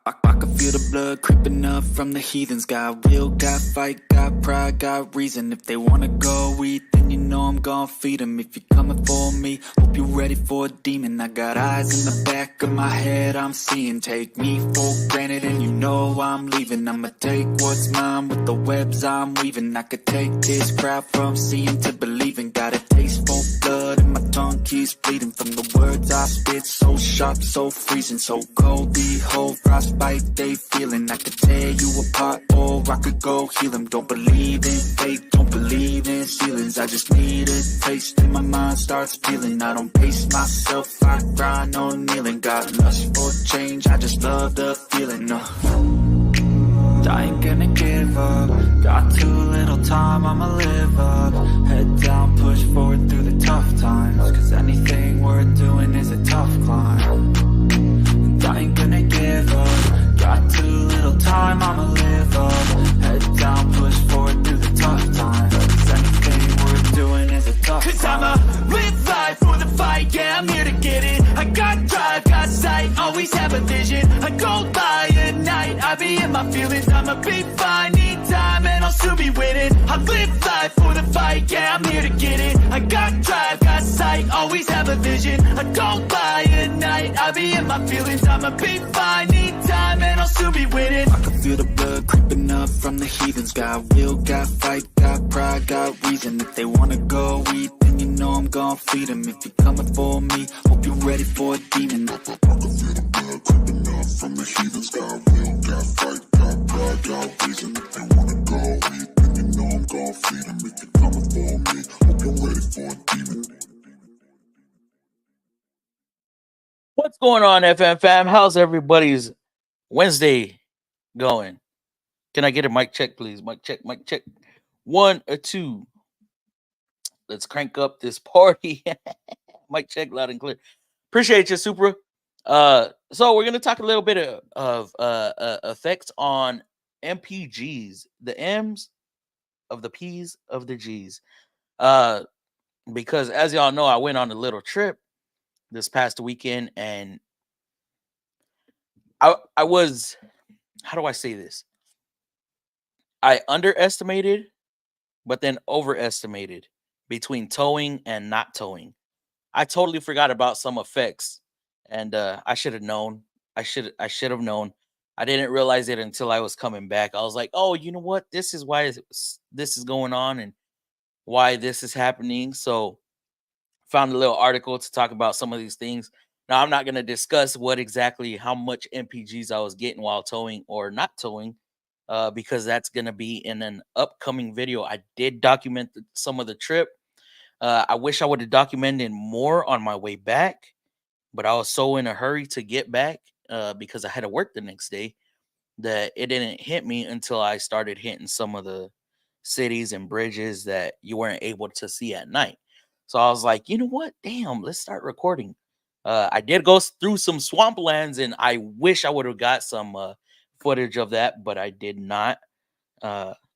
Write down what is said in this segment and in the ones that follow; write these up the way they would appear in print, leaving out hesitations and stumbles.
I can feel the blood creeping up from the heathens. Got will, got fight, got pride, got reason. If they wanna go eat, then you know I'm gon' feed them. If you're coming for me, hope you're ready for a demon. I got eyes in the back of my head, I'm seeing. Take me for granted and you know I'm leaving. I'ma take what's mine with the webs I'm weaving. I could take this crowd from seeing to believing. Got a taste for blood and my tongue keeps bleeding from the words I spit. So sharp, so freezing, so cold. Behold, frostbite they feeling. I could tear you apart or I could go heal them. Don't believe in fate, don't believe in ceilings. I just need a taste and my mind starts peeling. I don't pace myself, I grind on kneeling. Got lust for change, I just love the feeling. I ain't gonna give up. Got too little time, I'ma live up. Head down, push forward through the tough times. Cause anything worth doing is a tough climb. And I ain't gonna give up. Got too little time, I'ma live up. Head down, push forward through the tough times. Cause anything worth doing is a tough climb. Cause I'ma live life for the fight, yeah, I'm here to get it. I got drive, got sight, always have a vision. I go by at night, I be in my feelings. I'ma be fine, need time, and I'll soon be winning. I live life for the fight, yeah, I'm here to get it. I got drive, got sight, always have a vision. I go by at night, I be in my feelings. I'ma be fine, need time, and I'll soon be winning. I can feel the blood creeping up from the heathens. Got will, got fight, got pride, got reason. If they wanna go eat, then you know I'm gon' feed them. If you're coming for me, hope you're ready for a demon. I can feel the blood creeping up from the heathens. Got will, got fight, got pride, got reason. If they wanna go eat, then you know I'm gon' feed them. If you're coming for me, hope you're ready for a demon. What's going on, FM fam? How's everybody's Wednesday going? Can I get a mic check, please? Mic check, mic check. 1 or 2. Let's crank up this party. Mic check loud and clear. Appreciate you, Supra. So we're gonna talk a little bit of effects on MPGs, the M's of the P's of the G's. Because as y'all know, I went on a little trip this past weekend, and I was, how do I say this? I underestimated, but then overestimated between towing and not towing. I totally forgot about some effects, and I should have known. I should have known. I didn't realize it until I was coming back. I was like, "Oh, you know what? This is why this is going on, and why this is happening." So, found a little article to talk about some of these things. Now, I'm not going to discuss what exactly how much MPGs I was getting while towing or not towing, because that's going to be in an upcoming video. I did document some of the trip. I wish I would have documented more on my way back, but I was so in a hurry to get back, because I had to work the next day, that it didn't hit me until I started hitting some of the cities and bridges that you weren't able to see at night. So I was like, you know what? Damn, let's start recording. I did go through some swamplands, and I wish I would have got some footage of that, but I did not.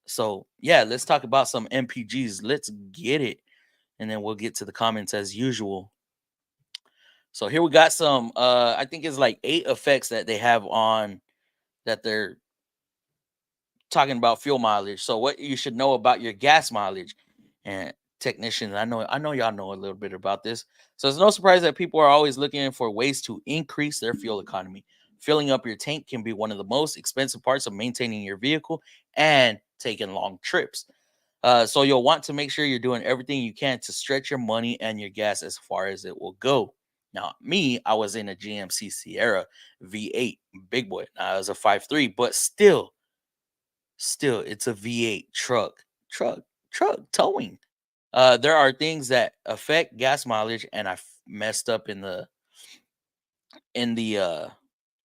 So yeah, let's talk about some MPGs. Let's get it, and then we'll get to the comments as usual. So here we got some. I think it's like 8 effects that they have on that they're talking about fuel mileage. So what you should know about your gas mileage. And technicians, I know y'all know a little bit about this. So it's no surprise that people are always looking for ways to increase their fuel economy. Filling up your tank can be one of the most expensive parts of maintaining your vehicle and taking long trips. So you'll want to make sure you're doing everything you can to stretch your money and your gas as far as it will go. Now, me, I was in a GMC Sierra V8, big boy. Now, I was a 5.3, but still it's a V8 truck towing. There are things that affect gas mileage, and I messed up in the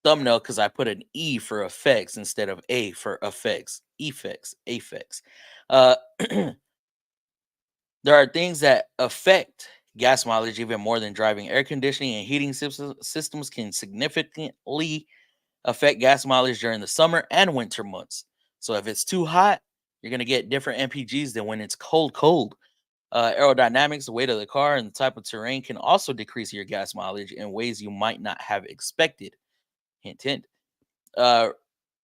thumbnail because I put an E for effects instead of A for effects. Effects. Uh, there are things that affect gas mileage even more than driving. Air conditioning and heating systems can significantly affect gas mileage during the summer and winter months. So if it's too hot, you're gonna get different MPGs than when it's cold. Aerodynamics, the weight of the car, and the type of terrain can also decrease your gas mileage in ways you might not have expected. Hint, hint. Uh,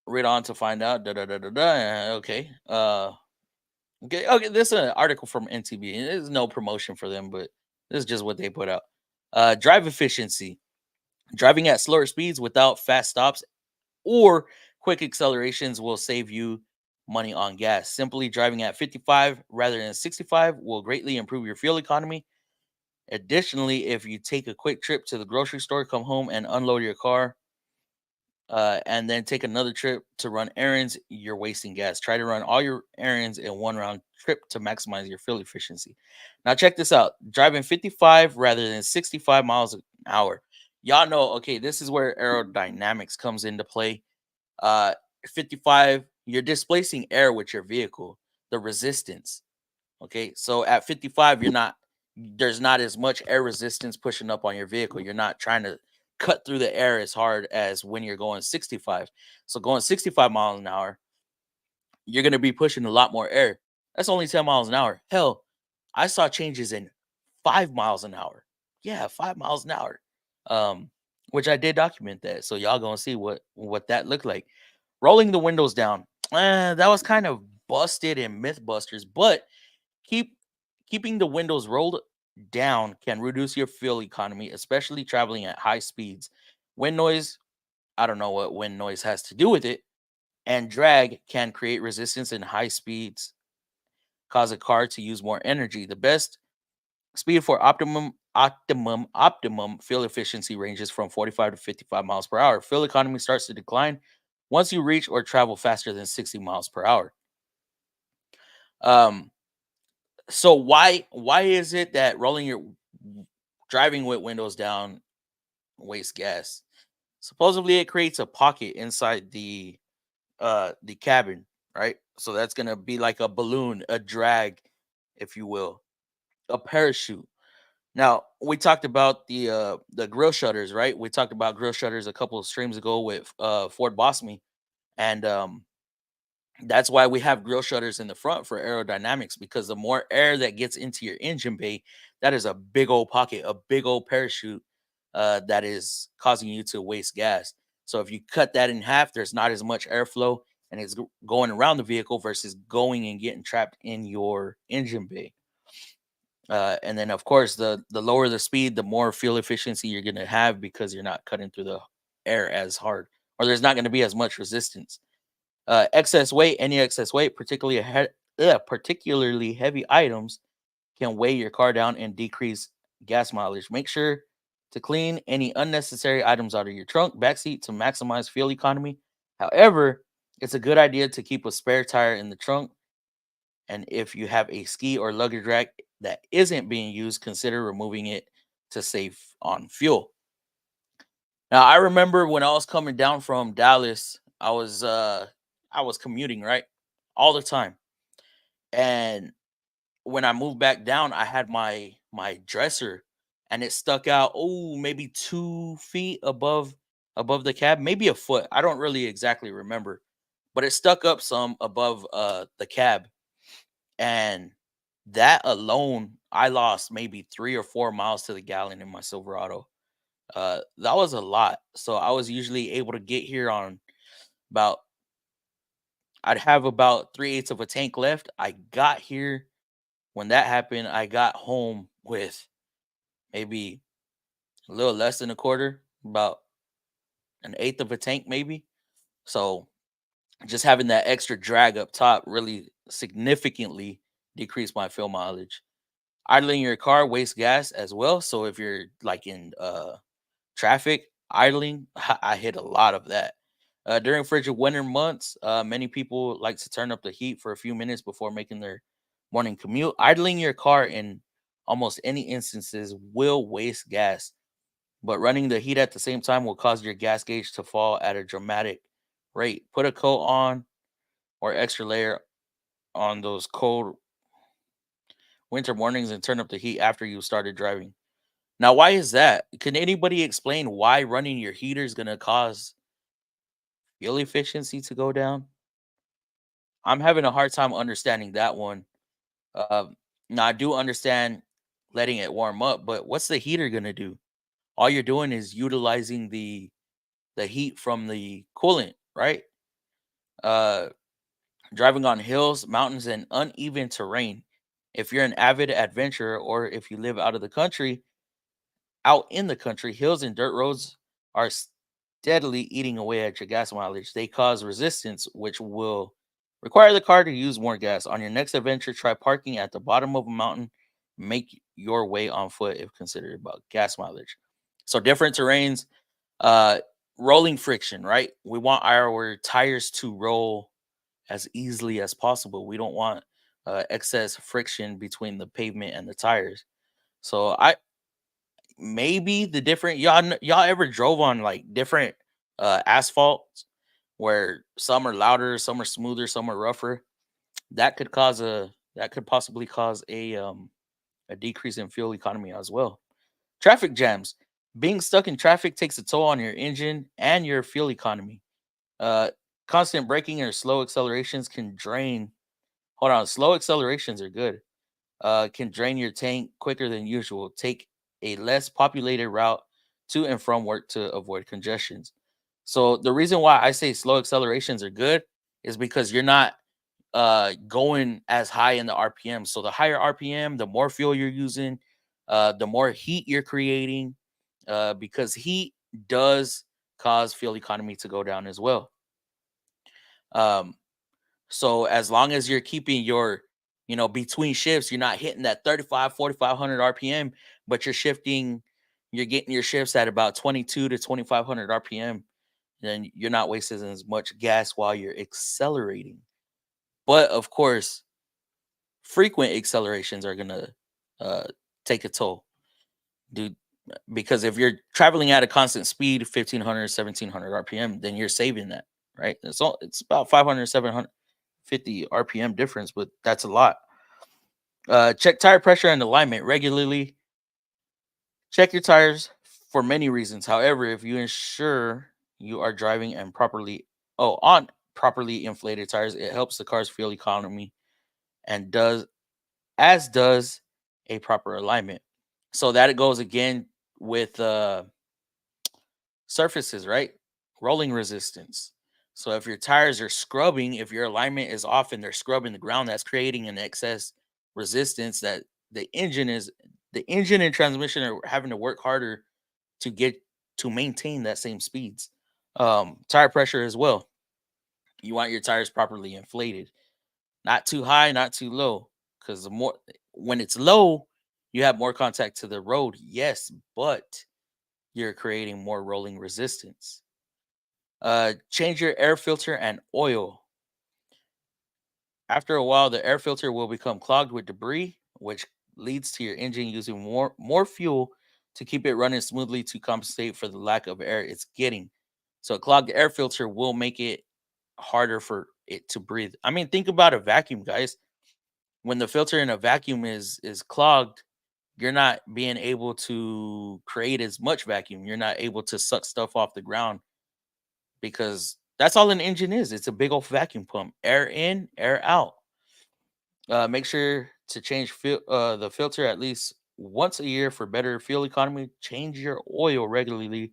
read on to find out. Da, da, da, da, da. Okay. Okay. Okay. This is an article from NTB. And there's no promotion for them, but this is just what they put out. Drive efficiency. Driving at slower speeds without fast stops or quick accelerations will save you money on gas. Simply driving at 55 rather than 65 will greatly improve your fuel economy. Additionally, if you take a quick trip to the grocery store, come home and unload your car, and then take another trip to run errands, you're wasting gas. Try to run all your errands in one round trip to maximize your fuel efficiency. Now, check this out: driving 55 rather than 65 miles an hour. Y'all know, okay, this is where aerodynamics comes into play. uh 55, you're displacing air with your vehicle, the resistance. Okay, so at 55, there's not as much air resistance pushing up on your vehicle. You're not trying to cut through the air as hard as when you're going 65. So going 65 miles an hour, you're going to be pushing a lot more air. That's only 10 miles an hour. Hell, I saw changes in 5 miles an hour. Yeah, 5 miles an hour. Um, which I did document that. So y'all gonna see what that looked like. Rolling the windows down. That was kind of busted in Mythbusters, but keep keeping the windows rolled down can reduce your fuel economy, especially traveling at high speeds. Wind noise, I don't know what wind noise has to do with it, and drag can create resistance in high speeds, cause a car to use more energy. The best speed for optimum fuel efficiency ranges from 45 to 55 miles per hour. Fuel economy starts to decline once you reach or travel faster than 60 miles per hour. Um, so why is it that driving with windows down wastes gas? Supposedly it creates a pocket inside the cabin, right? So that's gonna be like a balloon, a drag, if you will, a parachute. Now we talked about the grill shutters, right? We talked about grill shutters a couple of streams ago with Ford Boss Me, and that's why we have grill shutters in the front for aerodynamics, because the more air that gets into your engine bay, that is a big old pocket, a big old parachute that is causing you to waste gas. So if you cut that in half, there's not as much airflow and it's going around the vehicle versus going and getting trapped in your engine bay. And then, of course, the lower the speed, the more fuel efficiency you're going to have because you're not cutting through the air as hard, or there's not going to be as much resistance. Excess weight, any excess weight, particularly heavy items, can weigh your car down and decrease gas mileage. Make sure to clean any unnecessary items out of your trunk, backseat to maximize fuel economy. However, it's a good idea to keep a spare tire in the trunk. And if you have a ski or luggage rack that isn't being used, consider removing it to save on fuel. Now, I remember when I was coming down from Dallas, I was commuting, right? All the time. And when I moved back down, I had my dresser and it stuck out, oh, maybe 2 feet above the cab, maybe a foot. I don't really exactly remember, but it stuck up some above the cab. And that alone, I lost maybe 3 or 4 miles to the gallon in my Silverado. That was a lot. So I was usually able to get here on about I'd have about 3/8 of a tank left. I got here when that happened. I got home with maybe a little less than a quarter, about an eighth of a tank, maybe. So just having that extra drag up top really significantly decreased my fuel mileage. Idling your car wastes gas as well. So if you're like in traffic, idling, I hit a lot of that. During frigid winter months, many people like to turn up the heat for a few minutes before making their morning commute. Idling your car in almost any instances will waste gas, but running the heat at the same time will cause your gas gauge to fall at a dramatic rate. Put a coat on or extra layer on those cold winter mornings and turn up the heat after you started driving. Now, why is that? Can anybody explain why running your heater is going to cause fuel efficiency to go down? I'm having a hard time understanding that one. Uh, Now, I do understand letting it warm up, but what's the heater going to do? All you're doing is utilizing the heat from the coolant, right? Uh, Driving on hills, mountains, and uneven terrain. If you're an avid adventurer or if you live out in the country, hills and dirt roads are steadily eating away at your gas mileage. They cause resistance, which will require the car to use more gas. On your next adventure, try parking at the bottom of a mountain. Make your way on foot if considered about gas mileage. So different terrains, uh, rolling friction, right? We want our tires to roll as easily as possible. We don't want excess friction between the pavement and the tires. So I maybe the different y'all ever drove on like different asphalts where some are louder, some are smoother, some are rougher. That could possibly cause a decrease in fuel economy as well. Traffic jams. Being stuck in traffic takes a toll on your engine and your fuel economy. Uh Constant braking or slow accelerations can drain. Hold on, slow accelerations are good. Can drain your tank quicker than usual. Take a less populated route to and from work to avoid congestions. So the reason why I say slow accelerations are good is because you're not going as high in the RPM. So the higher RPM, the more fuel you're using, the more heat you're creating, because heat does cause fuel economy to go down as well. Um, so as long as you're keeping your, between shifts, you're not hitting that 35, 4500 RPM, but you're getting your shifts at about 22 to 2500 RPM, then you're not wasting as much gas while you're accelerating. But of course, frequent accelerations are gonna uh, take a toll, dude. Because if you're traveling at a constant speed, 1500, 1700 RPM, then you're saving that, right? It's about 500, 750 RPM difference, but that's a lot. Check tire pressure and alignment regularly. Check your tires for many reasons. However, if you ensure you are driving and on properly inflated tires, it helps the car's fuel economy and does a proper alignment. So that it goes again with surfaces, right? Rolling resistance. So if your tires are scrubbing, if your alignment is off and they're scrubbing the ground, that's creating an excess resistance that the engine and transmission are having to work harder to get to maintain that same speeds. Tire pressure as well. You want your tires properly inflated, not too high, not too low, because the more when it's low, you have more contact to the road. Yes, but you're creating more rolling resistance. Change your air filter and oil. After a while, the air filter will become clogged with debris, which leads to your engine using more fuel to keep it running smoothly to compensate for the lack of air it's getting. So a clogged air filter will make it harder for it to breathe. I mean, think about a vacuum, guys. When the filter in a vacuum is clogged, you're not being able to create as much vacuum. You're not able to suck stuff off the ground because that's all an engine is. It's a big old vacuum pump. Air in, air out. Make sure to change the filter at least once a year for better fuel economy. Change your oil regularly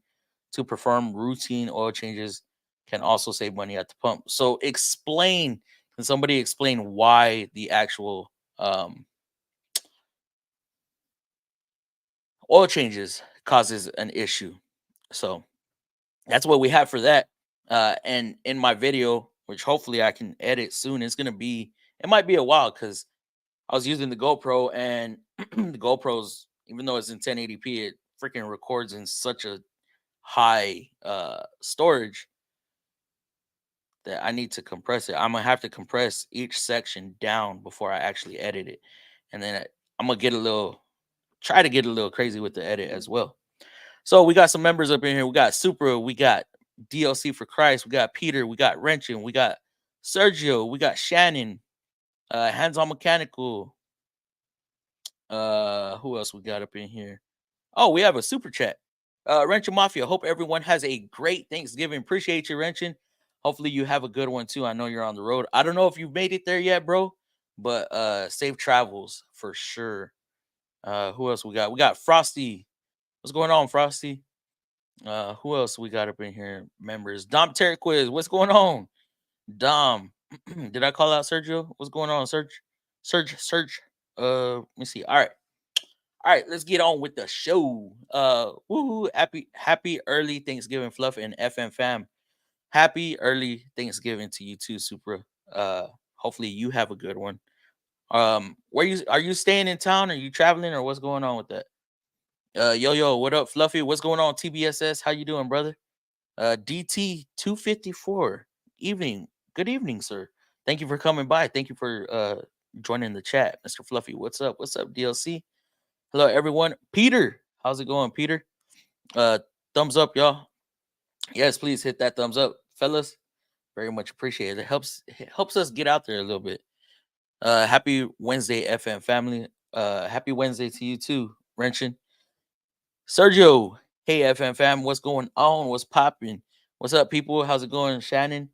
to perform routine oil changes. Can also save money at the pump. So can somebody explain why the actual oil changes causes an issue? So that's what we have for that. And in my video, which hopefully I can edit soon, it might be a while because I was using the GoPro and the GoPro's, even though it's in 1080p, it freaking records in such a high storage that I need to compress it. I'm gonna have to compress each section down before I actually edit it, and then I'm gonna try to get a little crazy with the edit as well. So we got some members up in here. We got Supra, we got DLC for Christ, we got Peter, we got Wrenching, we got Sergio, we got Shannon, Hands on Mechanical. Who else we got up in here? Oh, we have a super chat. Wrenching Mafia. Hope everyone has a great Thanksgiving. Appreciate you, Wrenching. Hopefully you have a good one too. I know you're on the road. I don't know if you've made it there yet, bro, but safe travels for sure. Who else we got? We got Frosty. What's going on, Frosty? Who else we got up in here? Members. Dom Terry Quiz. What's going on? Dom. Did I call out Sergio? What's going on, Serge? Serge. Let me see. All right. All right, let's get on with the show. Woohoo! Happy early Thanksgiving, Fluff and FM fam. Happy early Thanksgiving to you too, Supra. Hopefully you have a good one. Where you are you staying in town? Are you traveling or what's going on with that? Yo, what up, Fluffy? What's going on, TBSS? How you doing, brother? DT 254. Evening. Good evening, sir. Thank you for coming by. Thank you for joining the chat, Mr. Fluffy. What's up? What's up, DLC? Hello, everyone. Peter, how's it going, Peter? Uh, Thumbs up, y'all. Yes, please hit that thumbs up, fellas. Very much appreciated. It helps us get out there a little bit. Happy Wednesday, FM family. Happy Wednesday to you too, Wrenchin. Sergio, hey FM fam, what's going on? What's popping? What's up, people? How's it going, Shannon?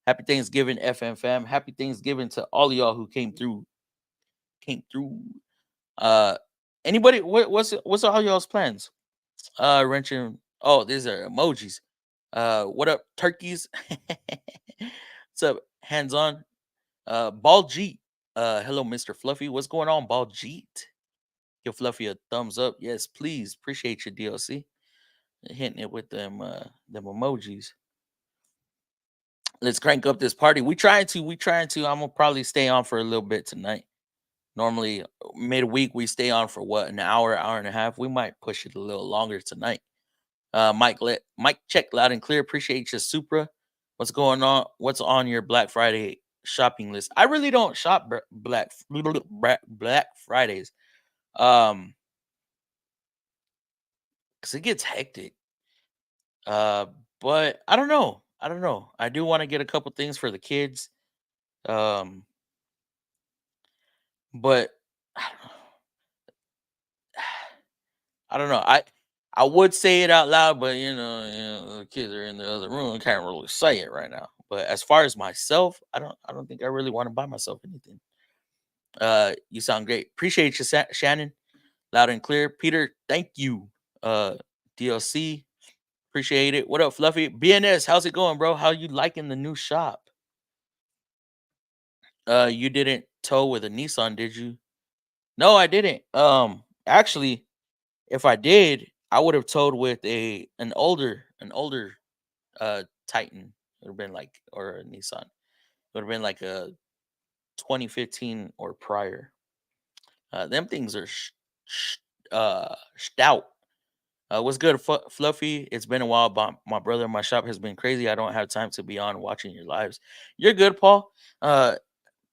Happy Thanksgiving, FM fam. Happy Thanksgiving to all of y'all who came through. Came through. Uh, Anybody? What's all y'all's plans? Wrenching. Oh, these are emojis. What up, turkeys? What's up, hands on? Ball Jeet. Hello, Mr. Fluffy. What's going on, Ball Jeet? Give Fluffy a thumbs up. Yes, please. Appreciate your DLC. Hitting it with them emojis. Let's crank up this party. We trying to. I'm gonna probably stay on for a little bit tonight. Normally midweek we stay on for what, an hour and a half. We might push it a little longer tonight. Mike check loud and clear. Appreciate you, Supra. What's going on? What's on your Black Friday shopping list? I really don't shop Black Fridays. Um, because it gets hectic. Uh, but I don't know. I don't know. I do want to get a couple things for the kids. Um, but I don't know. I don't know. I would say it out loud, but the kids are in the other room. I can't really say it right now. But as far as myself, I don't think I really want to buy myself anything. You sound great. Appreciate you, Shannon. Loud and clear. Peter, thank you. DLC, appreciate it. What up, Fluffy? BNS, how's it going, bro? How you liking the new shop? You didn't tow with a Nissan, did you? No, I didn't. Actually, if I did, I would have towed with an older Titan. It would have been like, or a Nissan. It would have been like a 2015 or prior. Them things are stout. What's good, Fluffy? It's been a while, but my brother in my shop has been crazy. I don't have time to be on watching your lives. You're good, Paul.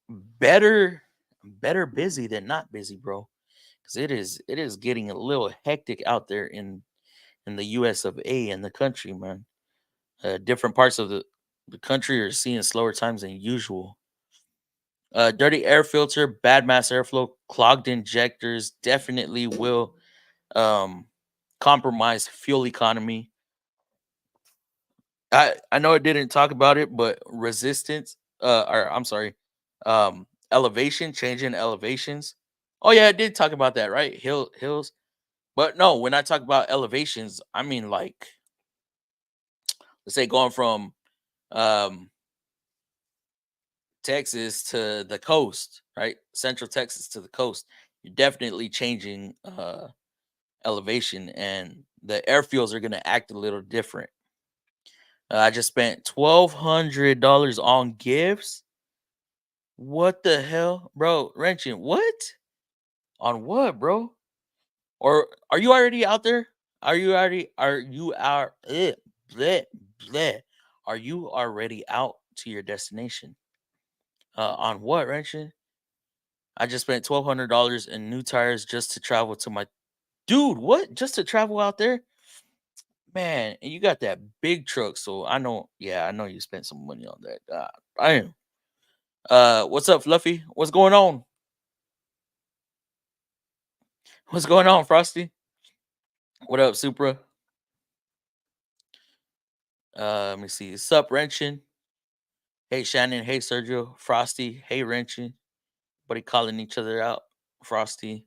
Better, better busy than not busy, bro. Because it is getting a little hectic out there in the U.S. of A and the country, man. Different parts of the country are seeing slower times than usual. Dirty air filter, bad mass airflow, clogged injectors definitely will um, compromise fuel economy. I know I didn't talk about it, but resistance, or I'm sorry, elevation, changing elevations. Oh yeah, I did talk about that, right? Hills. But no, when I talk about elevations, I mean like, let's say going from um Texas to the coast, right? Central Texas to the coast. You're definitely changing elevation, and the airfields are gonna act a little different. I just spent $1,200 on gifts. What the hell, bro? Wrenching what? On what, bro? Or are you already out there? Are you out? Bleh, bleh. Are you already out to your destination? On what, Wrenching? I just spent $1,200 in new tires just to travel to my dude. What? Just to travel out there? Man, and you got that big truck, so I know. Yeah, I know you spent some money on that. I am. What's up, Fluffy? What's going on? What's going on, Frosty? What up, Supra? Let me see. Sup, Wrenching? Hey, Shannon. Hey, Sergio. Frosty. Hey, Wrenching. Buddy calling each other out. Frosty.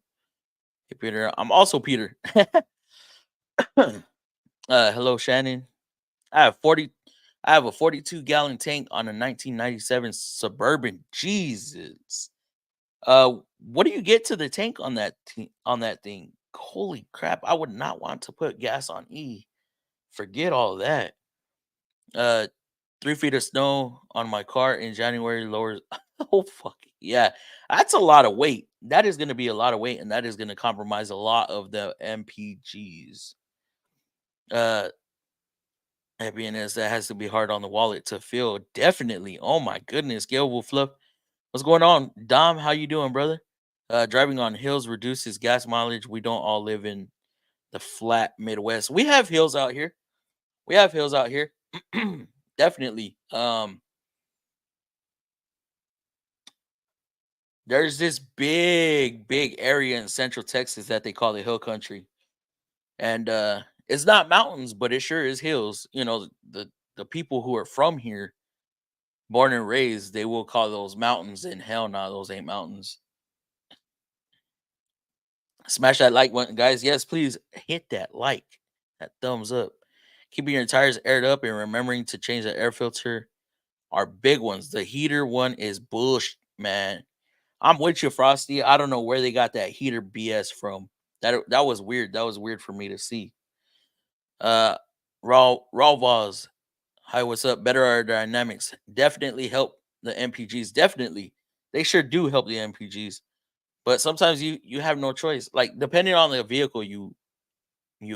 Hey, Peter. I'm also Peter. Hello, Shannon. I have 40. I have a 42-gallon tank on a 1997 Suburban. Jesus. What do you get to the tank on on that thing? Holy crap! I would not want to put gas on E. Forget all that. Uh, 3 feet of snow on my car in January lowers. Oh fuck yeah, that's a lot of weight. That is going to be a lot of weight, and that is going to compromise a lot of the MPGs. Uh, that being as that has to be hard on the wallet to feel. Definitely. Oh my goodness, Gail will fluff. What's going on, Dom? How you doing, brother? Driving on hills reduces gas mileage. We don't all live in the flat Midwest. We have hills out here. We have hills out here. Definitely. There's this big area in Central Texas that they call the Hill Country, and it's not mountains, but it sure is hills. You know, the people who are from here, born and raised, they will call those mountains, and hell no, those ain't mountains. Smash that like button, guys. Yes, please hit that like, that thumbs up. Keeping your tires aired up and remembering to change the air filter are big ones. The heater one is bullshit, man. I'm with you, Frosty. I don't know where they got that heater BS from. That was weird. That was weird for me to see. Uh, Raw Vaz. Hi, what's up? Better aerodynamics definitely help the MPGs. Definitely, they sure do help the MPGs. But sometimes you have no choice. Like depending on the vehicle you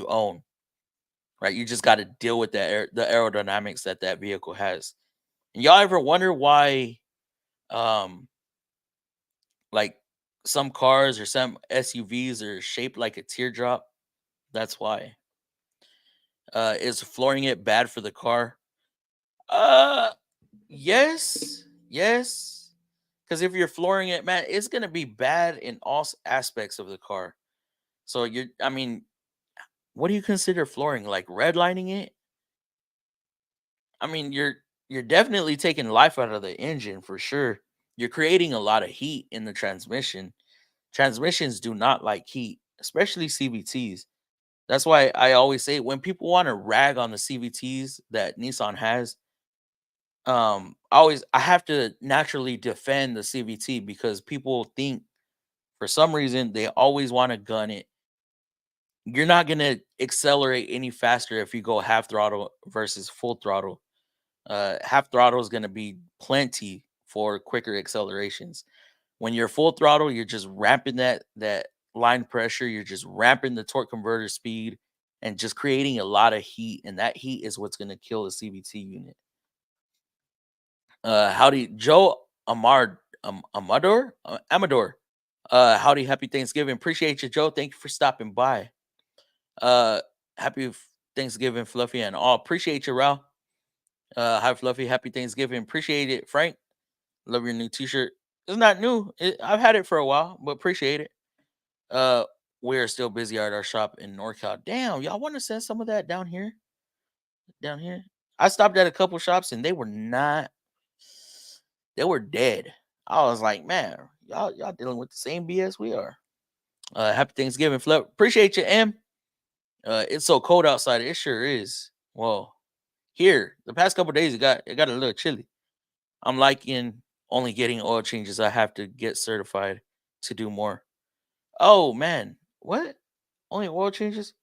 own, right? You just got to deal with the aerodynamics that that vehicle has. And y'all ever wonder why, um, like some cars or some SUVs are shaped like a teardrop? That's why. Is flooring it bad for the car? Uh, yes. Because if you're flooring it, man, it's gonna be bad in all aspects of the car. So I mean, what do you consider flooring? Like redlining it? I mean, you're definitely taking life out of the engine for sure. You're creating a lot of heat in the transmission. Transmissions do not like heat, especially CVTs. That's why I always say when people want to rag on the CVTs that Nissan has, I have to naturally defend the CVT because people think for some reason they always want to gun it. You're not gonna accelerate any faster if you go half throttle versus full throttle. Half throttle is going to be plenty for quicker accelerations. When you're full throttle, you're just ramping that line pressure, you're just ramping the torque converter speed and just creating a lot of heat, and that heat is what's going to kill the CVT unit. Howdy, Joe Amador. Howdy, happy Thanksgiving. Appreciate you, Joe. Thank you for stopping by. Uh, happy Thanksgiving, Fluffy, and all. Appreciate you, Ralph. Hi, Fluffy. Happy Thanksgiving. Appreciate it, Frank. Love your new T-shirt. It's not new. I've had it for a while, but appreciate it. Uh, we're still busy at our shop in NorCal. Damn, y'all want to send some of that down here? Down here, I stopped at a couple shops and they were not. They were dead. I was like, man, y'all dealing with the same BS we are. Happy Thanksgiving, Fluff. Appreciate you, M. It's so cold outside. It sure is. Well, here the past couple days it got a little chilly. I'm liking only getting oil changes. I have to get certified to do more. Oh man, what? Only oil changes?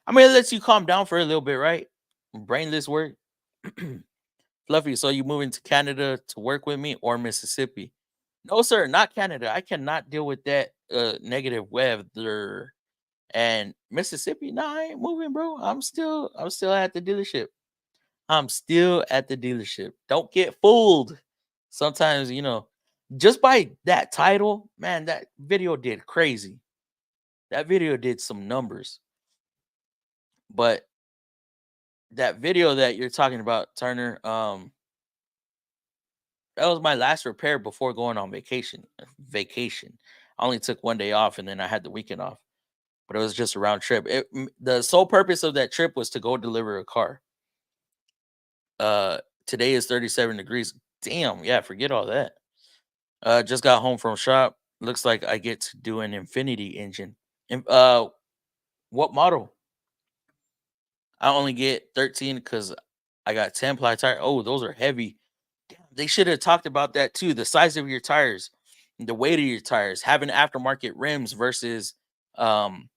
I mean, it lets you calm down for a little bit, right? Brainless work. Fluffy, so you moving to Canada to work with me or Mississippi? No, sir, not Canada. I cannot deal with that negative weather. And Mississippi, nah, I ain't moving, bro. I'm still at the dealership. I'm still at the dealership. Don't get fooled. Sometimes, just by that title, man, that video did crazy. That video did some numbers. But that video that you're talking about, Turner, that was my last repair before going on vacation. Vacation. I only took 1 day off and then I had the weekend off. But it was just a round trip. The sole purpose of that trip was to go deliver a car. Uh Today is 37 degrees. Damn, yeah, forget all that. Just got home from shop. Looks like I get to do an Infinity engine. What model? I only get 13 because I got 10 ply tire. Oh, those are heavy. Damn, they should have talked about that too. The size of your tires, the weight of your tires, having aftermarket rims versus um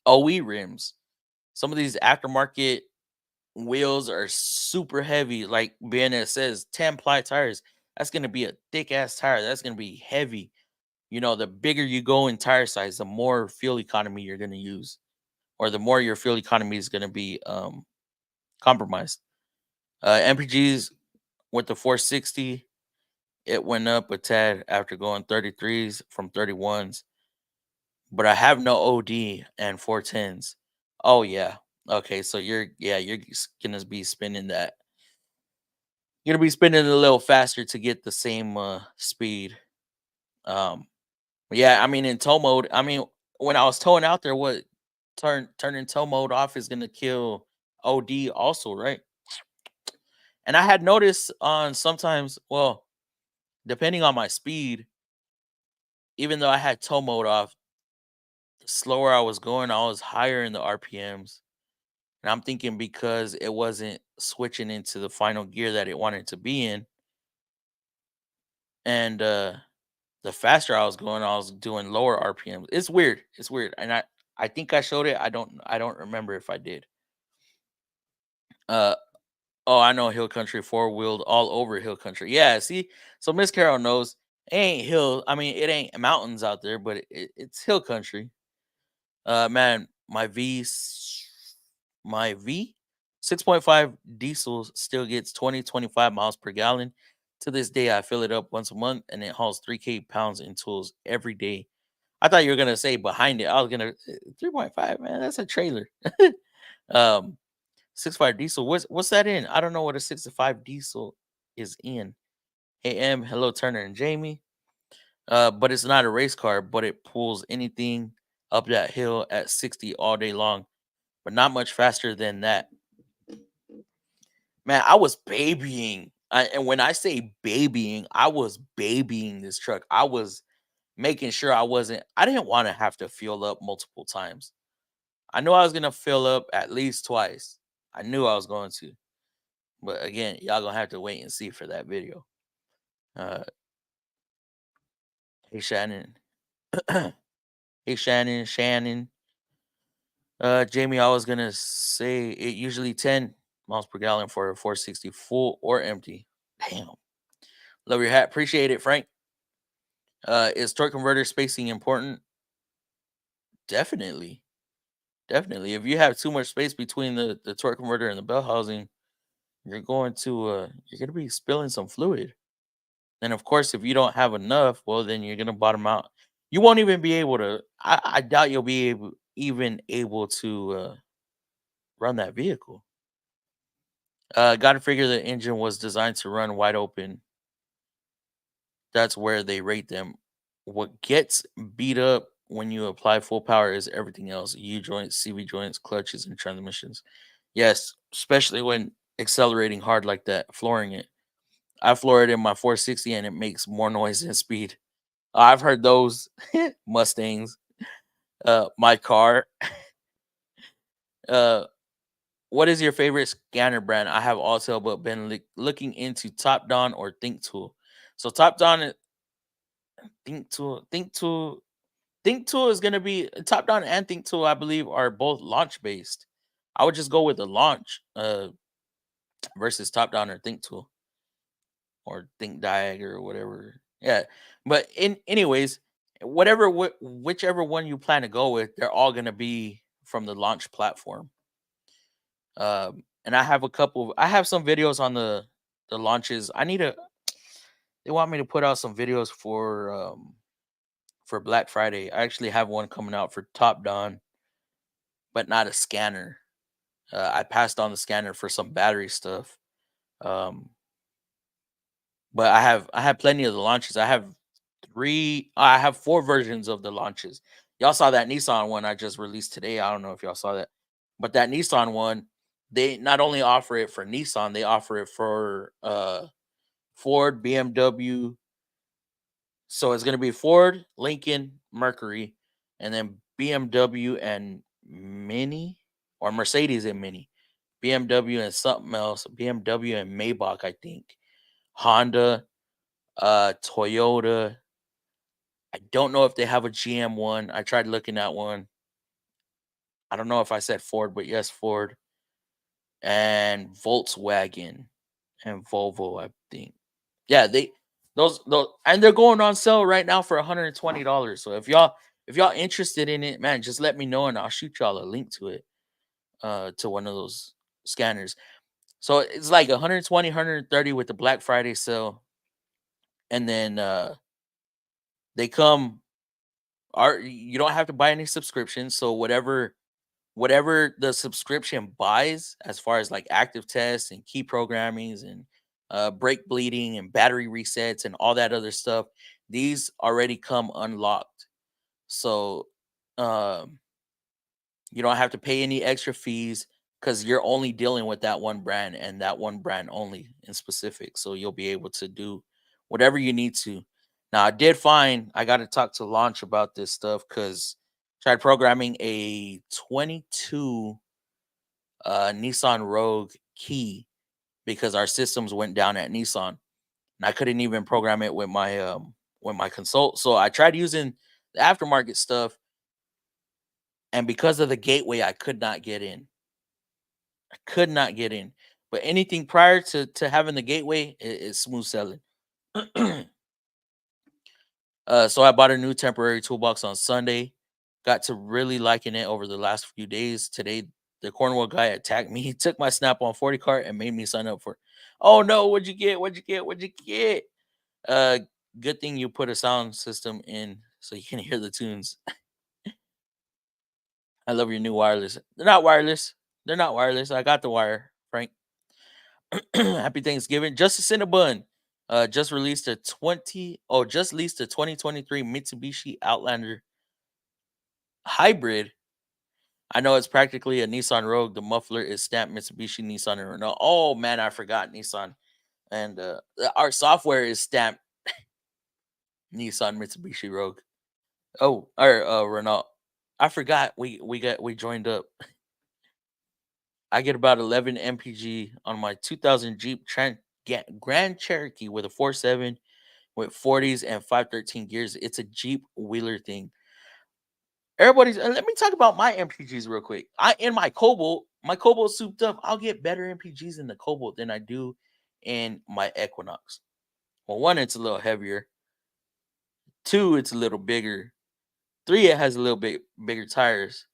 OE rims. Some of these aftermarket wheels are super heavy. Like BNS says, 10 ply tires. That's gonna be a thick ass tire. That's gonna be heavy. You know, the bigger you go in tire size, the more fuel economy you're gonna use, or the more your fuel economy is gonna be compromised. MPGs with the 460, it went up a tad after going 33s from 31s, but I have no OD and 410s. Oh yeah. Okay, so you're gonna be spinning that. You're gonna be spinning it a little faster to get the same speed. Um yeah, I mean in tow mode, I mean when I was towing out there, what turning tow mode off is gonna kill OD also, right? And I had noticed on sometimes, well, depending on my speed, even though I had tow mode off, the slower I was going, I was higher in the RPMs. And I'm thinking because it wasn't switching into the final gear that it wanted to be in. And the faster I was going, I was doing lower RPMs. It's weird. It's weird. And I think I showed it. I don't remember if I did. Uh oh, I know Hill Country four-wheeled all over Hill Country. Yeah, see? So Miss Carol knows it ain't hill. I mean, it ain't mountains out there, but it's Hill Country. Man, my V 6.5 diesel still gets 25 miles per gallon. To this day, I fill it up once a month and it hauls 3K pounds in tools every day. I thought you were gonna say behind it. I was gonna 3.5, man. That's a trailer. um, 65 diesel. What's that in? I don't know what a 65 diesel is in. AM, hello Turner and Jamie. But it's not a race car, but it pulls anything up that hill at 60 all day long, but not much faster than that. Man, I was babying. And when I say babying, I was babying this truck. I was making sure I didn't want to have to fuel up multiple times. I knew I was going to fill up at least twice. I knew I was going to. But again, y'all going to have to wait and see for that video. Uh, hey, Shannon. Hey, Shannon. Jamie, I was gonna say it usually 10 miles per gallon for a 460 full or empty. Damn. Love your hat. Appreciate it, Frank. Is torque converter spacing important? Definitely. Definitely. If you have too much space between the torque converter and the bell housing, you're gonna be spilling some fluid. And of course, if you don't have enough, well then you're gonna bottom out. You won't even be able to I doubt you'll be able to run that vehicle. Gotta figure the engine was designed to run wide open. That's where they rate them. What gets beat up when you apply full power is everything else: U joints, CV joints, clutches, and transmissions. Yes, especially when accelerating hard like that, flooring it. I floor it in my 460 and it makes more noise than speed. I've heard those Mustangs. My car. Uh, what is your favorite scanner brand? I have Autel, but been looking into Top Don or Think Tool. So Top Don, Think Tool is gonna be Top Down and Think Tool, I believe, are both launch based. I would just go with the launch versus Top Down or Think Tool or Think Diag or whatever. Yeah, but in anyways, whichever one you plan to go with, they're all gonna be from the launch platform. And I have some videos on the launches. They want me to put out some videos for Black Friday. I actually have one coming out for Top Don, but not a scanner. I passed on the scanner for some battery stuff. Um, but I have plenty of the launches. I have four versions of the launches. Y'all saw that Nissan one I just released today. I don't know if y'all saw that. But that Nissan one, they not only offer it for Nissan, they offer it for Ford, BMW. So it's gonna be Ford, Lincoln, Mercury, and then BMW and Mini or Mercedes and Mini. BMW and something else. BMW and Maybach, I think. Honda, Toyota. I don't know if they have a GM one. I tried looking at one. I don't know if I said Ford, but yes, Ford and Volkswagen and Volvo, I think. Yeah, those and they're going on sale right now for $120. So if y'all interested in it, man, just let me know and I'll shoot y'all a link to it, to one of those scanners. So it's like 120, 130 with the Black Friday sale, and then they come. Are You don't have to buy any subscriptions, so whatever the subscription buys, as far as like active tests and key programmings and brake bleeding and battery resets and all that other stuff, these already come unlocked. So um, you don't have to pay any extra fees because you're only dealing with that one brand and that one brand only in specific. So you'll be able to do whatever you need to. Now, I did find I got to talk to Launch about this stuff because tried programming a 22 Nissan Rogue key because our systems went down at Nissan, and I couldn't even program it with my consult. So I tried using the aftermarket stuff, and because of the gateway, I could not get in. I could not get in. But anything prior to having the gateway is smooth sailing. So I bought a new temporary toolbox on Sunday. Got to really liking it over the last few days. Today, the Cornwall guy attacked me. He took my Snap on 40 cart and made me sign up for. Oh no! What'd you get? What'd you get? What'd you get? Uh, Good thing you put a sound system in so you can hear the tunes. I love your new wireless. They're not wireless. They're not wireless. I got the wire, Frank. Happy Thanksgiving. Justice in a Bun. Just released a 2023 Mitsubishi Outlander hybrid. I know it's practically a Nissan Rogue. The muffler is stamped Mitsubishi, Nissan, and Renault. Oh man, I forgot Nissan. And our software is stamped Nissan, Mitsubishi, Rogue. Oh, or Renault. I forgot we joined up. I get about 11 MPG on my 2000 Jeep Grand Cherokee with a 4.7 with 40s and 513 gears. It's a Jeep wheeler thing. Everybody's let me talk about my MPGs real quick. In my Cobalt souped up. I'll get better MPGs in the Cobalt than I do in my Equinox. Well, one, it's a little heavier. Two, it's a little bigger. Three, it has a little bit bigger tires.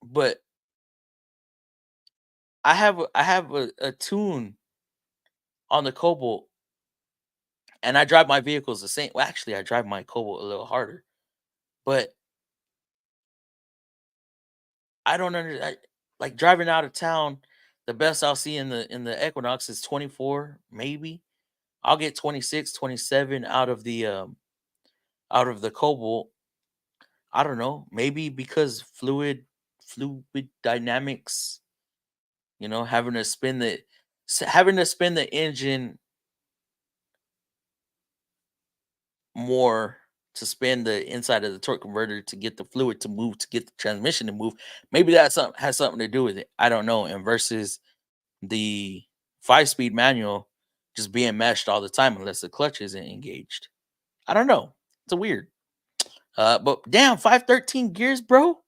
But I have a tune on the Cobalt, and I drive my vehicles the same. Well, actually, I drive my Cobalt a little harder, but I don't understand. Like driving out of town, the best I'll see in the Equinox is 24, maybe. I'll get 26, 27 out of the Cobalt. I don't know, maybe because fluid dynamics, having to spin the engine more to spin the inside of the torque converter to get the fluid to move, to get the transmission to move. Maybe that something has something to do with it. I don't know. And versus the 5-speed manual just being meshed all the time unless the clutch isn't engaged. I don't know. It's a weird. But damn, 513 gears, bro.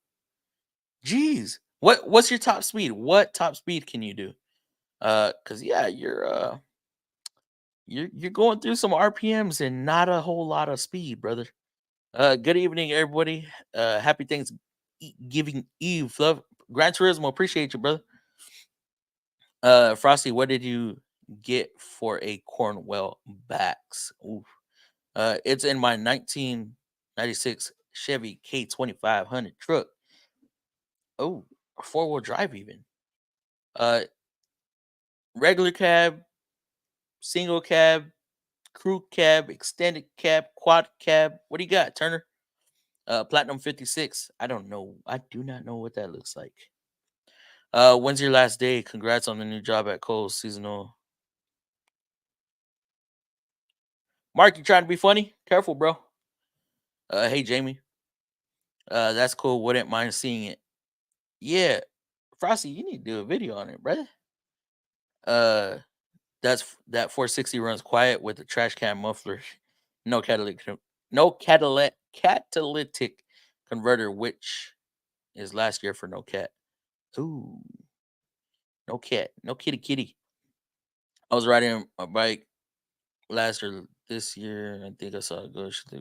Jeez. What's your top speed? What top speed can you do? Cause yeah, you're going through some RPMs and not a whole lot of speed, brother. Good evening, everybody. Happy Thanksgiving Eve, love. Gran Turismo, appreciate you, brother. Frosty, what did you get for a Cornwell backs? Oof. It's in my 1996 Chevy K2500 truck. Oh, 4-wheel drive even. Uh, Regular cab, single cab, crew cab, extended cab, quad cab. What do you got, Turner? Platinum 56. I don't know. I do not know what that looks like. When's your last day? Congrats on the new job at Kohl's seasonal. Mark, you trying to be funny? Careful, bro. Hey Jamie. That's cool. Wouldn't mind seeing it. Yeah, Frosty, you need to do a video on it, bruh. Uh, that 460 runs quiet with a trash can muffler, no catalytic converter, which is last year for no cat. Ooh, no cat, no kitty kitty. I was riding a bike last or this year. I think I saw a ghost.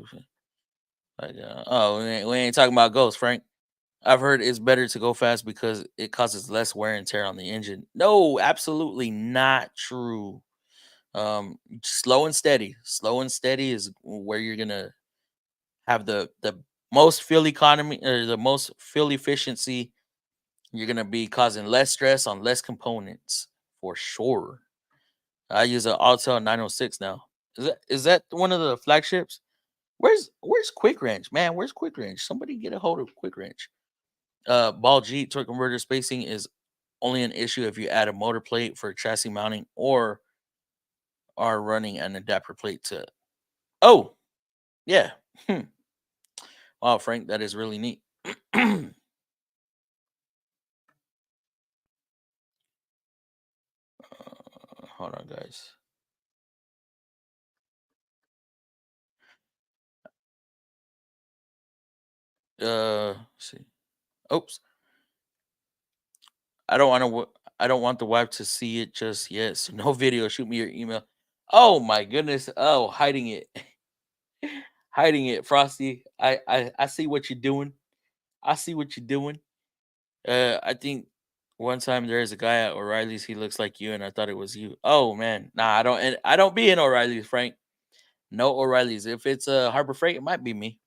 Like, oh, we ain't talking about ghosts, Frank. I've heard it's better to go fast because it causes less wear and tear on the engine. No, absolutely not true. Slow and steady. Slow and steady is where you're gonna have the most fuel economy or the most fuel efficiency. You're gonna be causing less stress on less components for sure. I use an Autel 906 now. Is that one of the flagships? Where's Quick Wrench, man? Where's Quick Wrench? Somebody get a hold of Quick Wrench. Ball G torque converter spacing is only an issue if you add a motor plate for chassis mounting or are running an adapter plate to. Oh, yeah. Wow, Frank, that is really neat. Hold on, guys. Let's see. Oops. I don't want to. I don't want the wife to see it just yet. So no video. Shoot me your email. Oh my goodness. Oh, hiding it. Hiding it, Frosty. I see what you're doing. I see what you're doing. I think one time there is a guy at O'Reilly's. He looks like you, and I thought it was you. Oh man, nah, I don't. And I don't be in O'Reilly's, Frank. No O'Reilly's. If it's Harbor Freight, it might be me.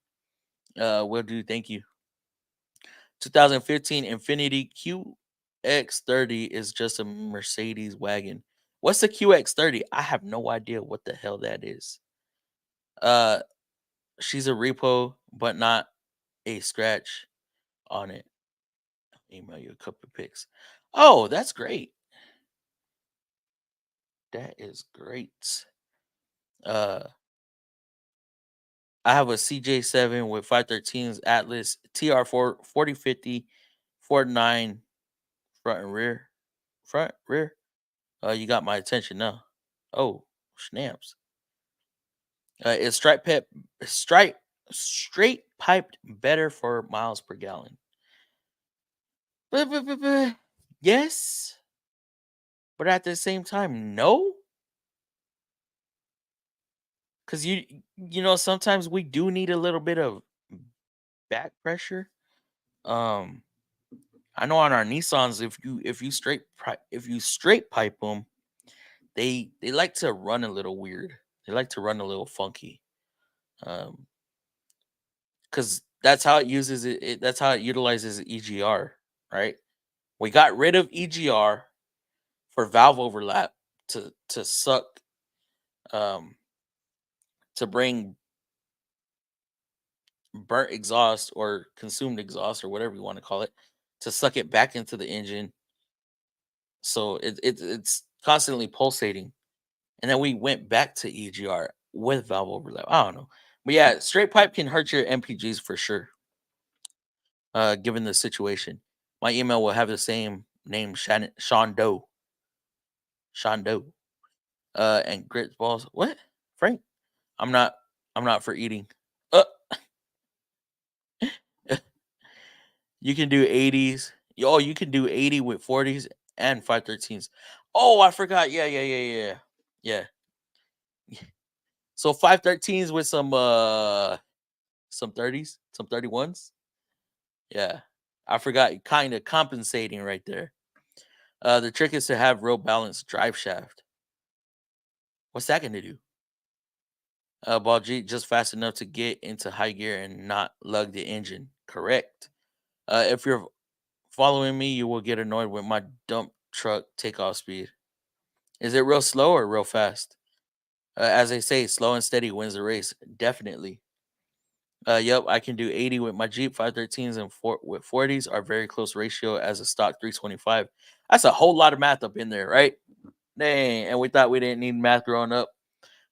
Will do. Thank you. 2015 Infinity QX30 is just a Mercedes wagon. What's the QX30? I have no idea what the hell that is. Uh, she's a repo, but not a scratch on it. Email you a couple of pics. Oh, that's great. That is great. Uh, I have a CJ7 with 513s Atlas TR4 4050 49 front and rear. Front, rear. You got my attention now. Oh, snaps. Is stripe straight piped better for miles per gallon? Yes, but at the same time, no. Because sometimes we do need a little bit of back pressure. Um, I know on our Nissans, if you straight pipe them, they like to run a little weird. They like to run a little funky. Because that's how it uses it. That's how it utilizes EGR, right? We got rid of EGR for valve overlap to suck, um, to bring burnt exhaust or consumed exhaust or whatever you want to call it, to suck it back into the engine. So it's constantly pulsating, and then we went back to EGR with valve overlap. I don't know, but yeah, straight pipe can hurt your MPGs for sure. Given the situation, my email will have the same name, Sean Doe. Sean Doe. And grits balls. What, Frank? I'm not. I'm not for eating. Uh, you can do 80s. Oh, you can do 80 with 40s and 513s. Oh, I forgot. Yeah. So 513s with some 30s, some 31s. Yeah. I forgot, kind of compensating right there. The trick is to have real balanced drive shaft. What's that going to do? Ball G just fast enough to get into high gear and not lug the engine. Correct. If you're following me, you will get annoyed with my dump truck takeoff speed. Is it real slow or real fast? As they say, slow and steady wins the race. Definitely. Yep, I can do 80 with my Jeep. 513s and with 40s are very close ratio as a stock 325. That's a whole lot of math up in there, right? Dang, and we thought we didn't need math growing up.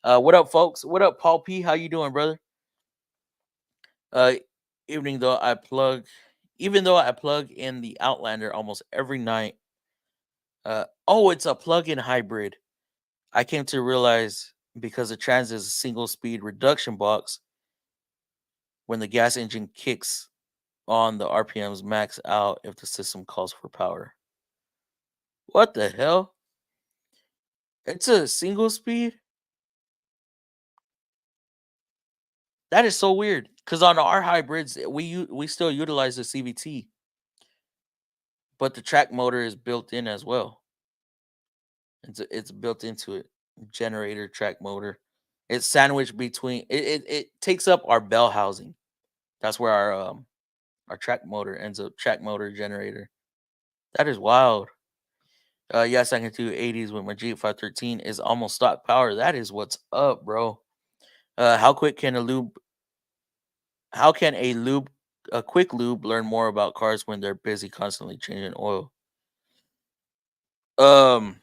What up, folks? What up, Paul P? How you doing, brother? Uh, Evening though, I plug Even though I plug in the Outlander almost every night, oh, it's a plug-in hybrid. I came to realize because the Trans is a single speed reduction box, when the gas engine kicks on, the RPMs max out if the system calls for power. What the hell? It's a single speed? That is so weird. Because on our hybrids, we still utilize the CVT, but the track motor is built in as well. It's built into it. Generator track motor. It's sandwiched between it takes up our bell housing. That's where our track motor ends up, track motor generator. That is wild. Yes, I can do 80s with my G513 is almost stock power. That is what's up, bro. How quick can a lube how can a quick lube learn more about cars when they're busy constantly changing oil? Um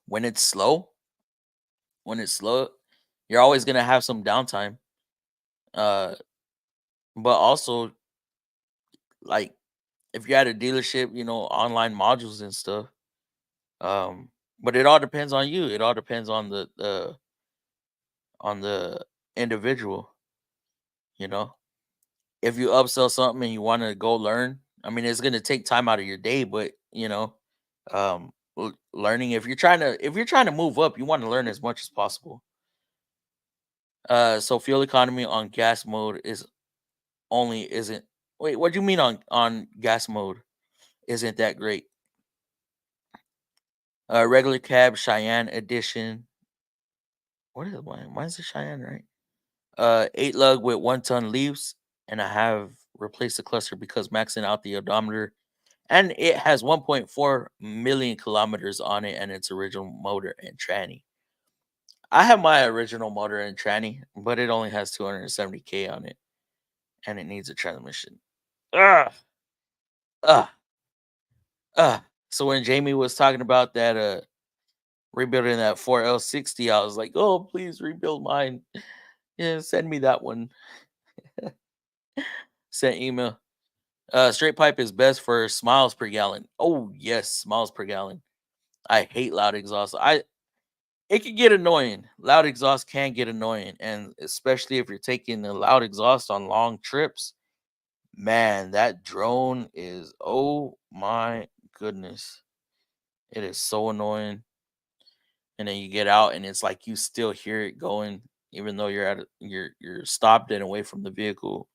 when it's slow, when it's slow, you're always gonna have some downtime. Uh but also, like, if you're at a dealership, online modules and stuff. But it all depends on you. It all depends on the individual, you know. If you upsell something and you want to go learn, I mean, it's gonna take time out of your day, but learning, if you're trying to move up, you want to learn as much as possible. So fuel economy on gas mode is only isn't. Wait, what do you mean on gas mode isn't that great? Regular cab Cheyenne edition. What is mine? Mine's the Cheyenne, right? 8 lug with 1 ton leaves, and I have replaced the cluster because maxing out the odometer, and it has 1.4 million kilometers on it, and its original motor and tranny. I have my original motor and tranny, but it only has 270K on it, and it needs a transmission. Ugh, ugh, ugh. So when Jamie was talking about that, rebuilding that 4L60, I was like, oh, please rebuild mine. Yeah, send me that one. Sent email. Straight pipe is best for smiles per gallon. Oh yes, miles per gallon. I hate loud exhaust. It can get annoying. Loud exhaust can get annoying, and especially if you're taking the loud exhaust on long trips. Man, that drone is, oh my goodness. It is so annoying. And then you get out and it's like you still hear it going even though you're stopped and away from the vehicle.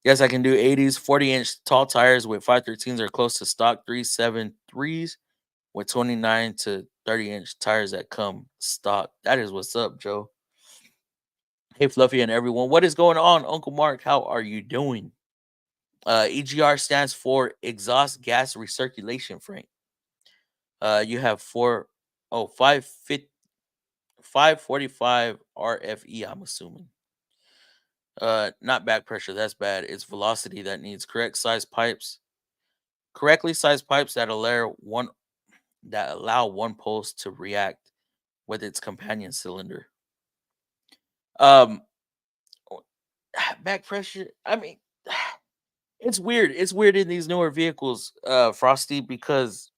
Yes, I can do 80s, 40-inch tall tires with 513s are close to stock 373s with 29 to 30-inch tires that come stock. That is what's up, Joe. Hey, Fluffy and everyone. What is going on, Uncle Mark? How are you doing? EGR stands for exhaust gas recirculation, Frank. You have 545 RFE, I'm assuming. Not back pressure, that's bad. It's velocity that needs correctly sized pipes that allow one pulse to react with its companion cylinder. Um, back pressure. I mean, it's weird. It's weird in these newer vehicles, Frosty, because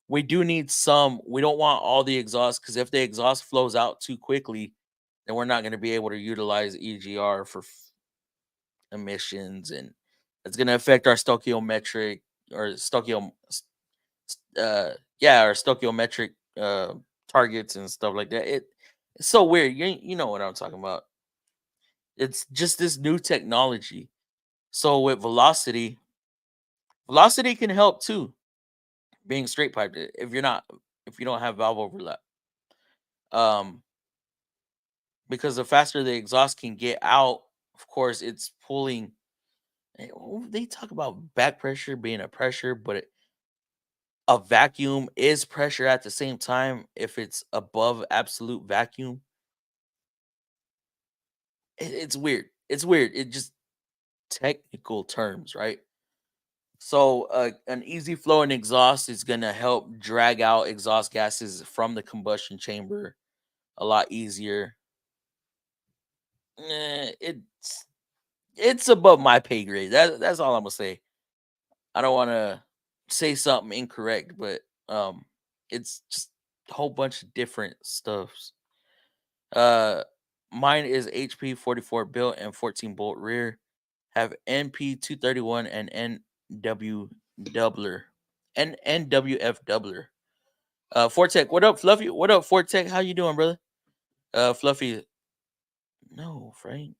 we do need some. We don't want all the exhaust because if the exhaust flows out too quickly, then we're not going to be able to utilize EGR for emissions, and it's going to affect our stoichiometric or uh our stoichiometric targets and stuff like that. It's so weird. You know what I'm talking about. It's just this new technology. So with velocity can help too. Being straight piped, if you don't have valve overlap, um, because the faster the exhaust can get out, of course, it's pulling. They talk about back pressure being a pressure, but a vacuum is pressure at the same time if it's above absolute vacuum. It's weird. It's weird. It just technical terms, right? So, an easy flowing exhaust is going to help drag out exhaust gases from the combustion chamber a lot easier. It's It's above my pay grade. That's all I'm gonna say. I don't want to say something incorrect, but it's just a whole bunch of different stuffs. Uh, Mine is HP 44 built and 14 bolt rear. Have NP 231 and NW doubler and NWF doubler. Fortech, what up, Fluffy? What up, Fortech? How you doing, brother? Fluffy, no, Frank.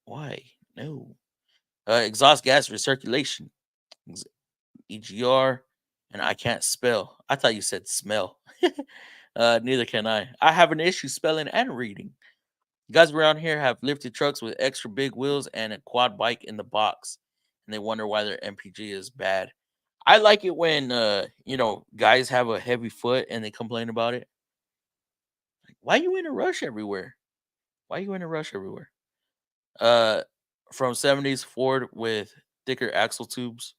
Why? No. Exhaust gas recirculation. Ex- EGR, and I can't spell. I thought you said smell. Neither can I. I have an issue spelling and reading. Guys around here have lifted trucks with extra big wheels and a quad bike in the box, and they wonder why their MPG is bad. I like it when guys have a heavy foot and they complain about it. Like, why you in a rush everywhere? Why you in a rush everywhere? Uh, from 70s Ford with thicker axle tubes.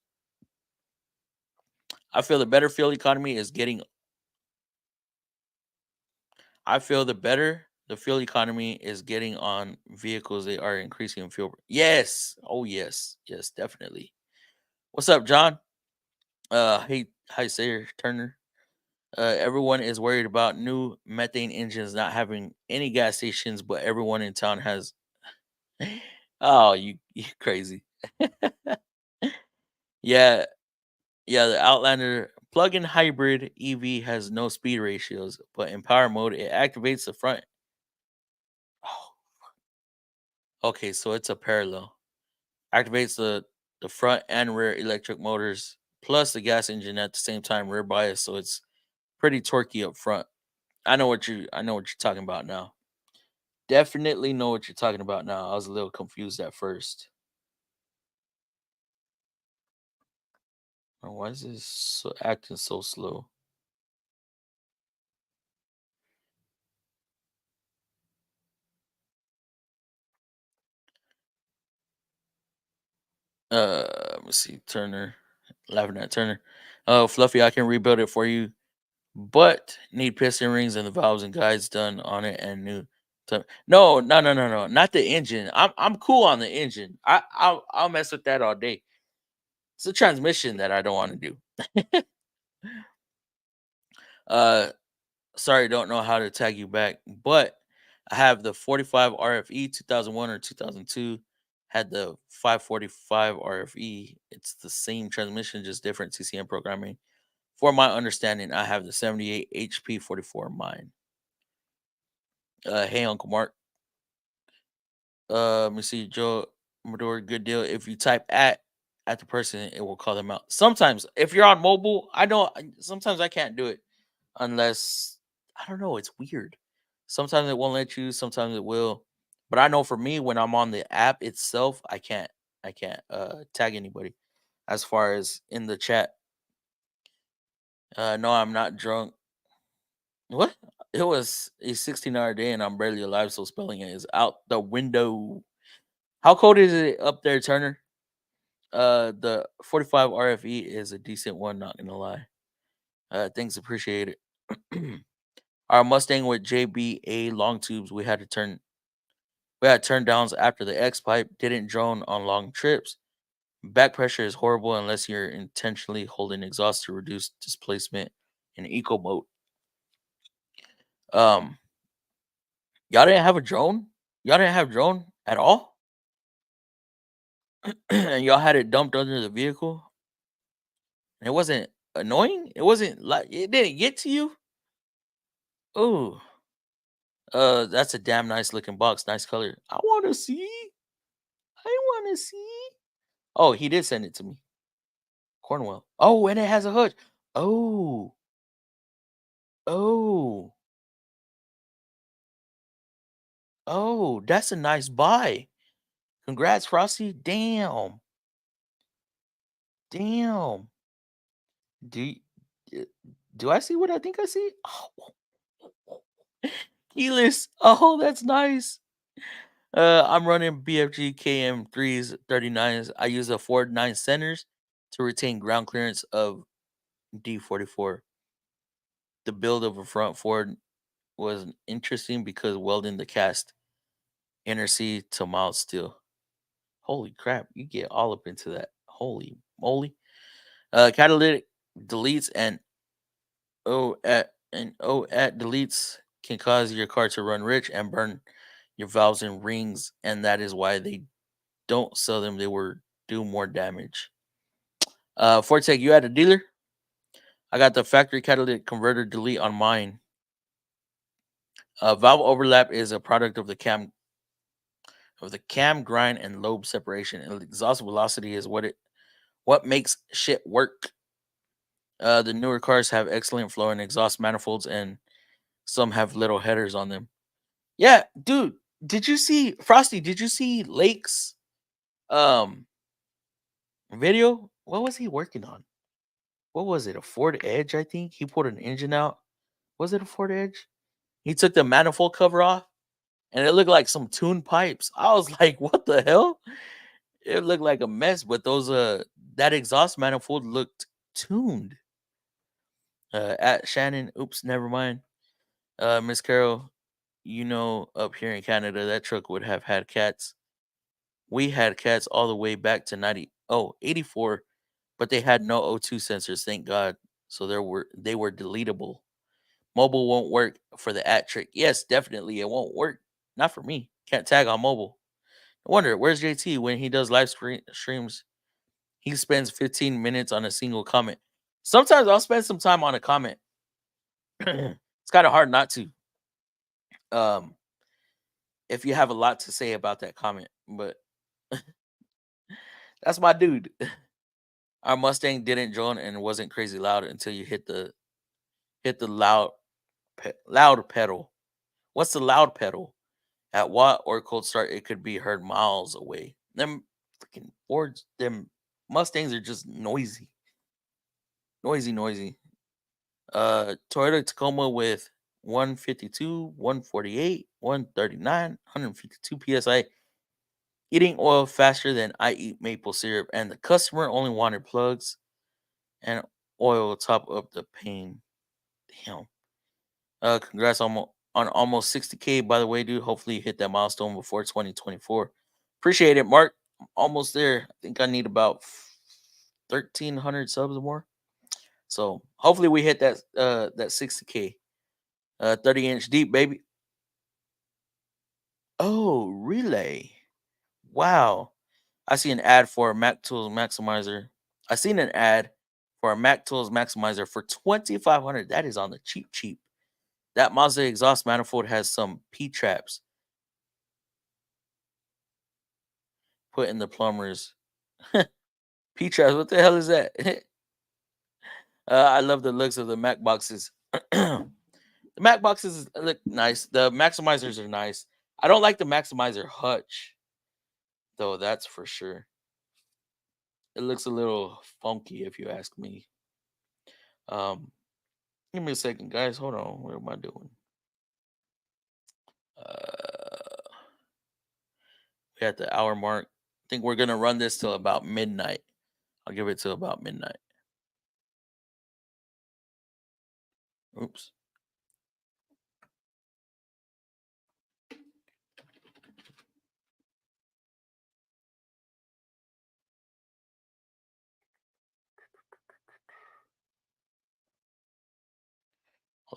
I feel the better fuel economy is getting. I feel the fuel economy is getting on vehicles. They are increasing in fuel. Yes. Oh yes. Yes, definitely. What's up, John? Hey, hi, Sayer Turner. Everyone is worried about new methane engines not having any gas stations, but everyone in town has. Oh, you crazy. Yeah, yeah. The Outlander plug-in hybrid EV has no speed ratios, but in power mode, it activates the front. Oh, okay, so it's a parallel. Activates the front and rear electric motors plus the gas engine at the same time, rear bias, so it's pretty torquey up front. I know what you're talking about now. Definitely know what you're talking about now. I was a little confused at first. Why is this acting so slow? Let me see. Turner, laughing at Turner. Oh, Fluffy, I can rebuild it for you, but need piston rings and the valves and guides done on it and new. No, no, no, no, no, not the engine. I'm cool on the engine. I'll mess with that all day. It's the transmission that I don't want to do. uh, Sorry, don't know how to tag you back, but I have the 45 RFE 2001 or 2002. Had the 545 RFE. It's the same transmission, just different TCM programming. For my understanding, I have the 78 HP 44 mine. Hey, Uncle Mark. Let me see, Joe Mador, good deal. If you type at the person, it will call them out. Sometimes, if you're on mobile, I know sometimes I can't do it unless I don't know. It's weird. Sometimes it won't let you. Sometimes it will. But I know for me, when I'm on the app itself, I can't. I can't tag anybody. As far as in the chat, no, I'm not drunk. What? It was a 16-hour day, and I'm barely alive. So spelling it is out the window. How cold is it up there, Turner? The 45 RFE is a decent one. Not gonna lie. Thanks, appreciate it. Our Mustang with JBA long tubes, we had turn downs after the X pipe, didn't drone on long trips. Back pressure is horrible unless you're intentionally holding exhaust to reduce displacement in eco mode. Um, y'all didn't have a drone? Y'all didn't have drone at all? And y'all had it dumped under the vehicle? And it wasn't annoying? It wasn't like it didn't get to you? Oh, that's a damn nice looking box. Nice color. I wanna see. I wanna see. Oh, he did send it to me. Cornwell. Oh, and it has a hood. Oh, oh, oh, that's a nice buy. Congrats, Frosty. Damn. Damn. Do y- uh, do I see what I think I see? Oh, keyless. Oh, that's nice. I'm running BFG KM3s 39s. I use a Ford 9 centers to retain ground clearance of D44. The build of a front Ford was interesting because welding the cast inner C to mild steel. Holy crap, you get all up into that. Holy moly. Catalytic deletes O at deletes can cause your car to run rich and burn your valves and rings, and that is why they don't sell them. They were do more damage. Fortec, you had a dealer? I got the factory catalytic converter delete on mine. Valve overlap is a product of the cam grind and lobe separation, and exhaust velocity is what makes shit work. The newer cars have excellent flow and exhaust manifolds, and some have little headers on them. Yeah, dude, did you see Frosty? Did you see Lake's um video? What was he working on? What was it? A Ford Edge, I think. He pulled an engine out. Was it a Ford Edge? He took the manifold cover off, and it looked like some tuned pipes. I was like, "What the hell?" It looked like a mess, but those that exhaust manifold looked tuned. At Shannon, oops, never mind. Miss Carol, up here in Canada, that truck would have had cats. We had cats all the way back to 84, but they had no O2 sensors, thank God. So they were deletable. Mobile won't work for the at trick. Yes, definitely it won't work. Not for me. Can't tag on mobile. I wonder where's JT when he does streams. He spends 15 minutes on a single comment. Sometimes I'll spend some time on a comment. It's kind of hard not to. Um, if you have a lot to say about that comment, but that's my dude. Our Mustang didn't drone and wasn't crazy loud until you hit the loud pedal. What's the loud pedal? At what or cold start, it could be heard miles away. Them freaking Fords, them Mustangs are just noisy, noisy. Toyota Tacoma with 152, 148, 139, 152 psi, eating oil faster than I eat maple syrup, and the customer only wanted plugs and oil top of the pain. Damn. Congrats on almost 60K, by the way, dude. Hopefully you hit that milestone before 2024. Appreciate it, Mark. I'm almost there. I think I need about 1,300 subs or more. So hopefully we hit that 60K. 30-inch deep, baby. Oh, relay. Wow. I see an ad for a Mac Tools Maximizer. I seen an ad for a Mac Tools Maximizer for 2,500. That is on the cheap. That Mazda exhaust manifold has some P traps put in the plumbers. P traps, what the hell is that? I love the looks of the Mac boxes. The Mac boxes look nice. The Maximizers are nice. I don't like the Maximizer hutch, though, that's for sure. It looks a little funky, if you ask me. Um, Give me a second, guys. Hold on. What am I doing? Uh, we at the hour mark. I think we're gonna run this till about midnight. I'll give it till about midnight. Oops.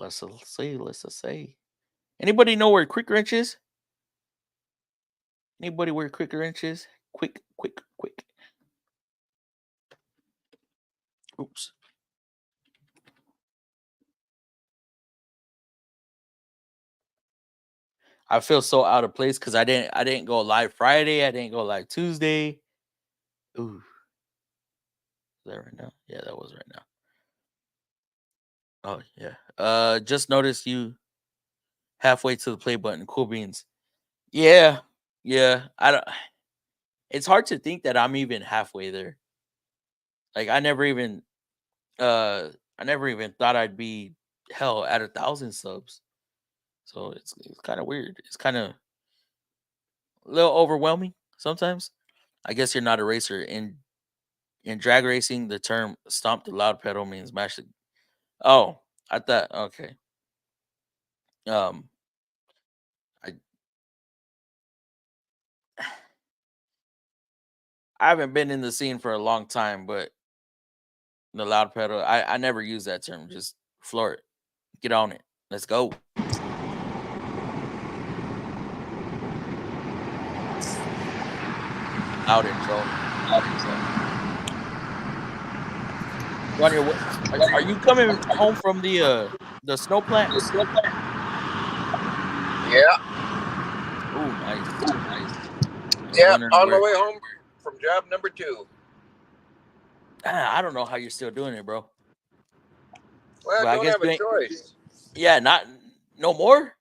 Let's see. Let's just say. Anybody know where Quick Wrench is? Anybody where Quick Wrench is? Quick. Oops. I feel so out of place because I didn't go live Friday. I didn't go live Tuesday. Ooh, is that right now? Yeah, that was right now. Oh yeah. Just noticed you halfway to the play button. Cool beans. Yeah, yeah. I don't. It's hard to think that I'm even halfway there. Like uh I never even thought I'd be hell at 1,000 subs. So it's kind of weird. It's kind of a little overwhelming sometimes. I guess you're not a racer. In drag racing, the term "stomp the loud pedal" means mash the. Oh, I thought okay. Um, I I haven't been in the scene for a long time, but the loud pedal, I never use that term. Just floor it. Get on it. Let's go. Loud intro. Ronnie, are you coming home from the snow plant? Yeah. Oh, nice. Yeah, on my way home from job number 2. I don't know how you're still doing it, bro. Well, I don't have a choice. Yeah, no more.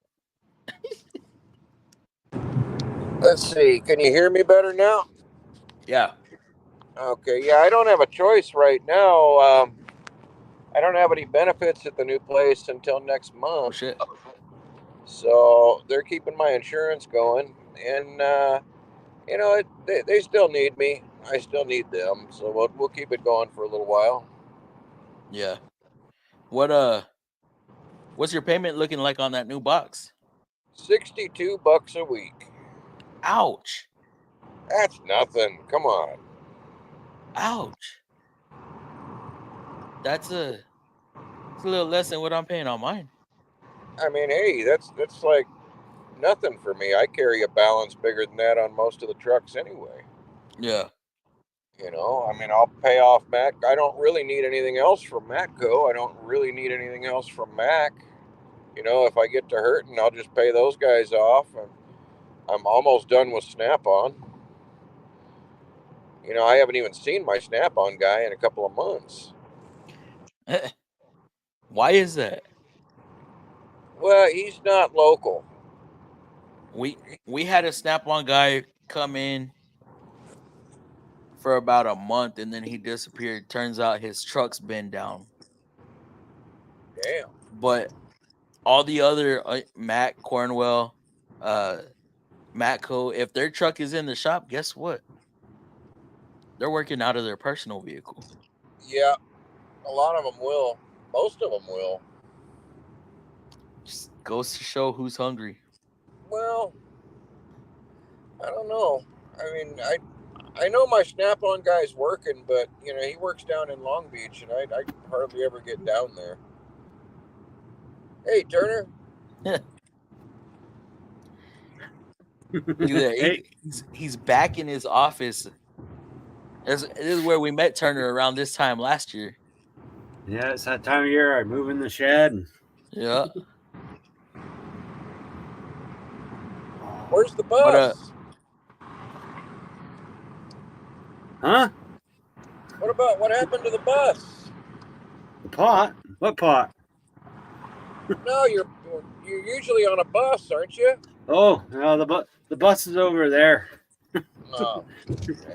Let's see. Can you hear me better now? Yeah. Okay. Yeah, I don't have a choice right now. I don't have any benefits at the new place until next month. Oh shit. So they're keeping my insurance going, and you know, they still need me. I still need them, so we'll keep it going for a little while. Yeah. What's your payment looking like on that new box? $62 a week. Ouch. That's nothing. Come on. Ouch. It's a little less than what I'm paying on mine. I mean, hey, that's like nothing for me. I carry a balance bigger than that on most of the trucks anyway. Yeah. You know, I mean, I'll pay off Mac. I don't really need anything else from Matco. I don't really need anything else from Mac. You know, if I get to hurting, I'll just pay those guys off. And I'm almost done with Snap-on. You know, I haven't even seen my Snap-on guy in a couple of months. Why is that? Well, he's not local. We had a Snap-on guy come in for about a month and then he disappeared. Turns out his truck's been down. Damn. But all the other Mac, Cornwell, Matco, if their truck is in the shop, guess what? They're working out of their personal vehicle. Yeah, a lot of them will. Most of them will. Just goes to show who's hungry. Well, I don't know. I mean, I know my Snap-on guy's working, but you know he works down in Long Beach, and I hardly ever get down there. Hey, Turner. He's back in his office. This is where we met Turner around this time last year. Yeah, it's that time of year. I move in the shed. Yeah. Where's the bus? Huh? What happened to the bus? The pot? What pot? No, you're usually on a bus, aren't you? Oh, no, the bus is over there. Oh.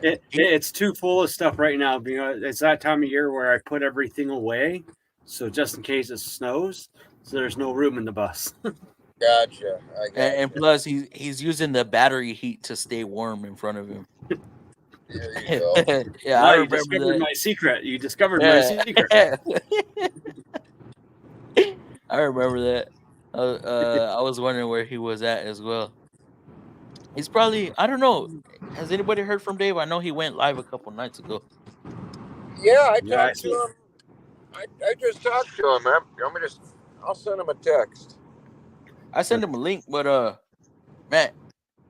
It's too full of stuff right now. You know, it's that time of year where I put everything away, so just in case it snows, so there's no room in the bus. Gotcha. I gotcha. And plus, he's using the battery heat to stay warm in front of him. There you go. Yeah, now I you remember discovered that. my secret. You discovered my secret. I remember that. I was wondering where he was at as well. He's probably, I don't know. Has anybody heard from Dave? I know he went live a couple nights ago. Yeah, I talked to him. I just talked to him. You want me to? I'll send him a text. I sent him a link, but man,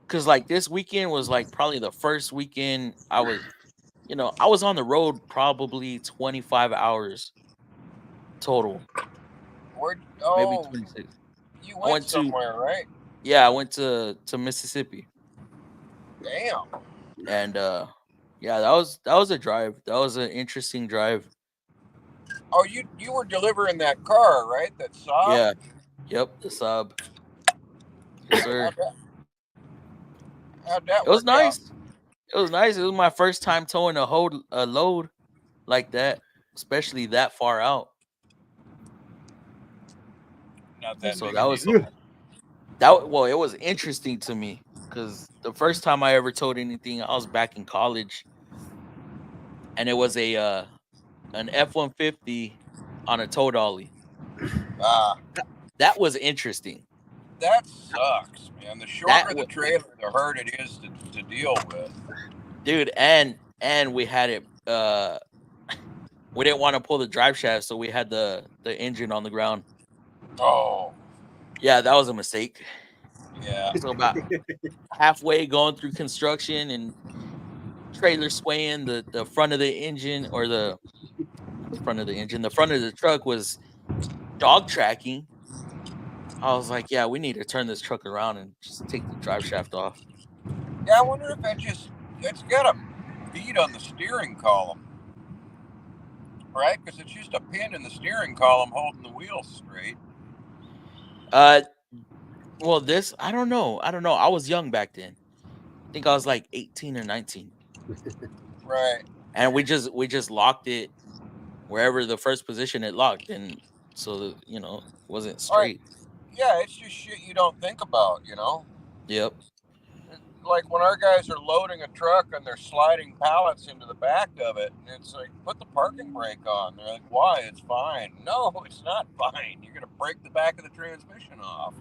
because like this weekend was like probably the first weekend I was on the road probably 25 hours total. Maybe 26. You went somewhere, right? Yeah, I went to Mississippi. Damn. And yeah, that was a drive. That was an interesting drive. Oh, you were delivering that car, right? That Saab? Yeah. Yep, the Saab. Yes, sir. How'd that It was nice. out? It was nice. It was my first time towing a load like that, especially that far out. Not that so big that was deal. well, it was interesting to me because the first time I ever towed anything, I was back in college, and it was an F-150 on a tow dolly. That was interesting. That sucks, man. The shorter the trailer, the harder it is to deal with. Dude, and and we had it. We didn't want to pull the drive shaft, so we had the engine on the ground. Oh, Yeah, that was a mistake. yeah. So about halfway going through construction and trailer swaying, the front of the engine or the front of the engine, the front of the truck was dog tracking. I was like, yeah, we need to turn this truck around and just take the drive shaft off. Yeah, I wonder if it's got a bead on the steering column, right? Because it's just a pin in the steering column holding the wheels straight. Well, this I don't know. I was young back then. I think I was like 18 or 19. Right. And we just locked it wherever the first position it locked, and so it wasn't All right. straight. Yeah, it's just shit you don't think about, you know? Yep. Like when our guys are loading a truck and they're sliding pallets into the back of it, and it's like, put the parking brake on. They're like, why? It's fine. No, it's not fine. You're going to break the back of the transmission off.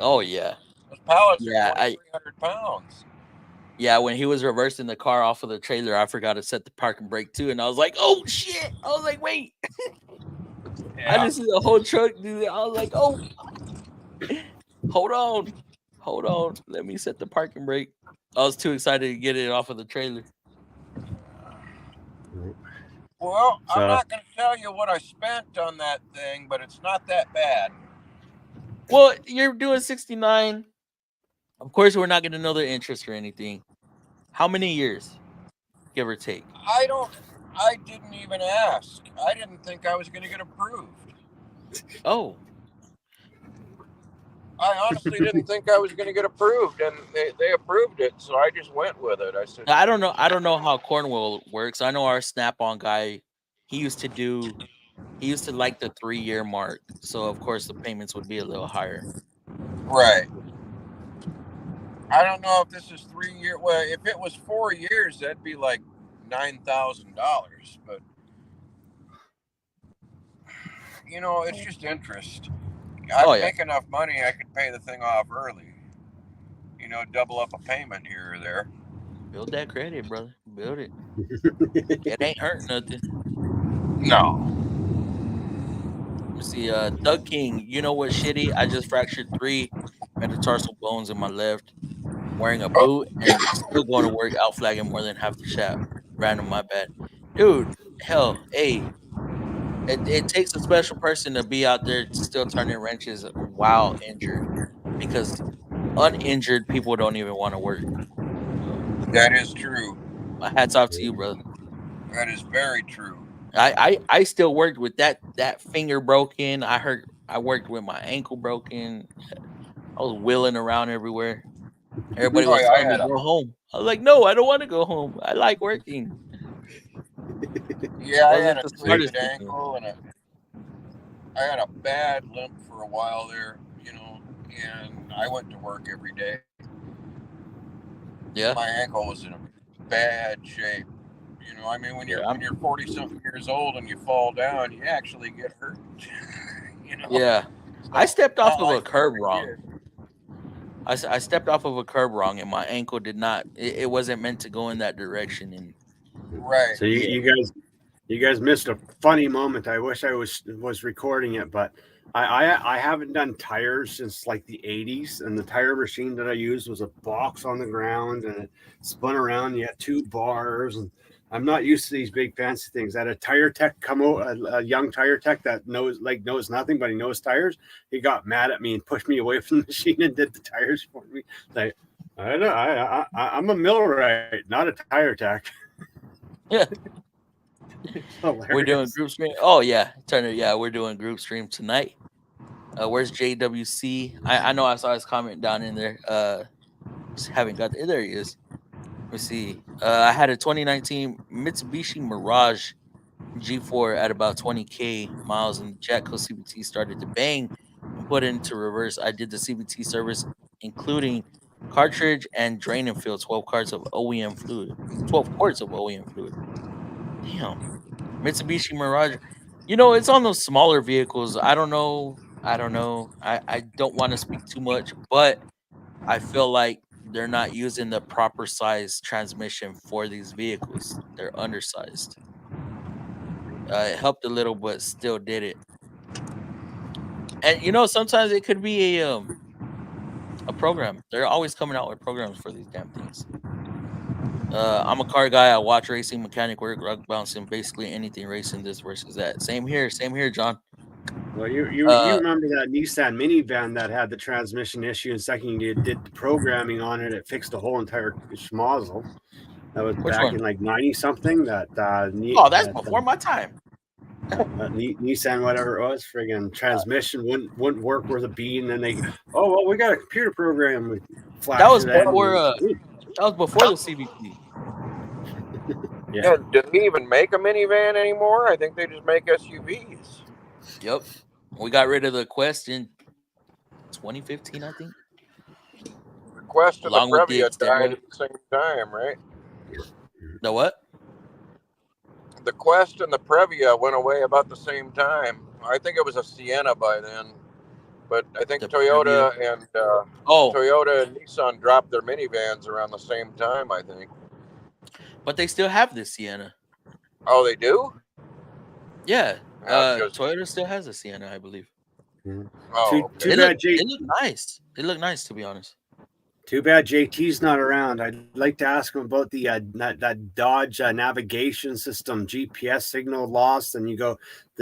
Oh yeah. Those pallets Yeah, are 2,300 pounds. Yeah, when he was reversing the car off of the trailer, I forgot to set the parking brake too, and I was like, "Oh shit!" I was like, "Wait!" I just see the whole truck do that. I was like, "Oh, hold on, let me set the parking brake." I was too excited to get it off of the trailer. Well, I'm not going to tell you what I spent on that thing, but it's not that bad. Well, you're doing 69. Of course, we're not going to know the interest or anything. How many years, give or take? I didn't even ask. I didn't think I was going to get approved. Oh. I honestly didn't think I was going to get approved, and they approved it, so I just went with it. I said, I don't know how Cornwall works. I know our Snap-on guy, he used to like the 3-year mark, so of course the payments would be a little higher. Right. I don't know if this is 3 years. Well, if it was 4 years, that'd be like $9,000. But it's just interest. I make enough money, I could pay the thing off early. Double up a payment here or there. Build that credit, brother. Build it. It ain't hurting nothing. No. Let's see, Doug King, you know what's shitty? I just fractured 3 metatarsal bones in my left, wearing a boot, and still going to work out flagging more than half the shaft. Random, my bad. Dude, hell, hey. It takes a special person to be out there still turning wrenches while injured, because uninjured people don't even want to work. That is true. My hats off to you, brother. That is very true. I still worked with that finger broken. I worked with my ankle broken. I was wheeling around everywhere. Everybody was telling me to go home. I was like, no, I don't want to go home. I like working. Yeah, I had a twisted ankle and I had a bad limp for a while there, and I went to work every day. Yeah. My ankle was in a bad shape. When you're 40-something years old and you fall down, you actually get hurt. Yeah. So I stepped off of a curb wrong. I stepped off of a curb wrong, and my ankle did not. It wasn't meant to go in that direction. And right. So you guys missed a funny moment. I wish I was recording it, but I haven't done tires since like the 80s, and the tire machine that I used was a box on the ground and it spun around. You had 2 bars, and I'm not used to these big fancy things. I had a tire tech come out, a young tire tech that knows nothing, but he knows tires. He got mad at me and pushed me away from the machine and did the tires for me. Like, I know, I'm a millwright, not a tire tech. Yeah. We're doing group stream. Oh yeah, Turner. Yeah, we're doing group stream tonight. Where's JWC? I know I saw his comment down in there. Just haven't got there. There he is. Let me see. I had a 2019 Mitsubishi Mirage G4 at about 20k miles, and Jatco CVT started to bang and put it into reverse. I did the CVT service, including cartridge and drain and fill 12 quarts of OEM fluid. 12 quarts of OEM fluid. Damn. Mitsubishi Mirage. It's on those smaller vehicles. I don't know. I don't want to speak too much, but I feel like they're not using the proper size transmission for these vehicles. They're undersized. It helped a little, but still did it. And sometimes it could be a program. They're always coming out with programs for these damn things. I'm a car guy. I watch racing, mechanic work, rug bouncing, basically anything racing, this versus that. Same here, John. Well, you remember that Nissan minivan that had the transmission issue, and second you did the programming on it, it fixed the whole entire schmozzle. That was Which back one? in like 90 something. That's before my time. Nissan, whatever it was, friggin' transmission wouldn't work worth a bean. And then we got a computer program. We That was flashed it before. out. That was before the CVT. Yeah. Do they even make a minivan anymore? I think they just make SUVs. Yep. We got rid of the Quest in 2015, I think. The Quest and Along the with the Previa died Xterra. at the same time, right? The what? The Quest and the Previa went away about the same time. I think it was a Sienna by then, but I think The Toyota and Nissan dropped their minivans around the same time, I think. But they still have this Sienna. Oh, they do? Yeah. Because- Toyota still has a Sienna, I believe. Oh, Too It bad looked nice. It looked nice, to be honest. Too bad JT's not around. I'd like to ask him about the that Dodge navigation system, GPS signal lost, and the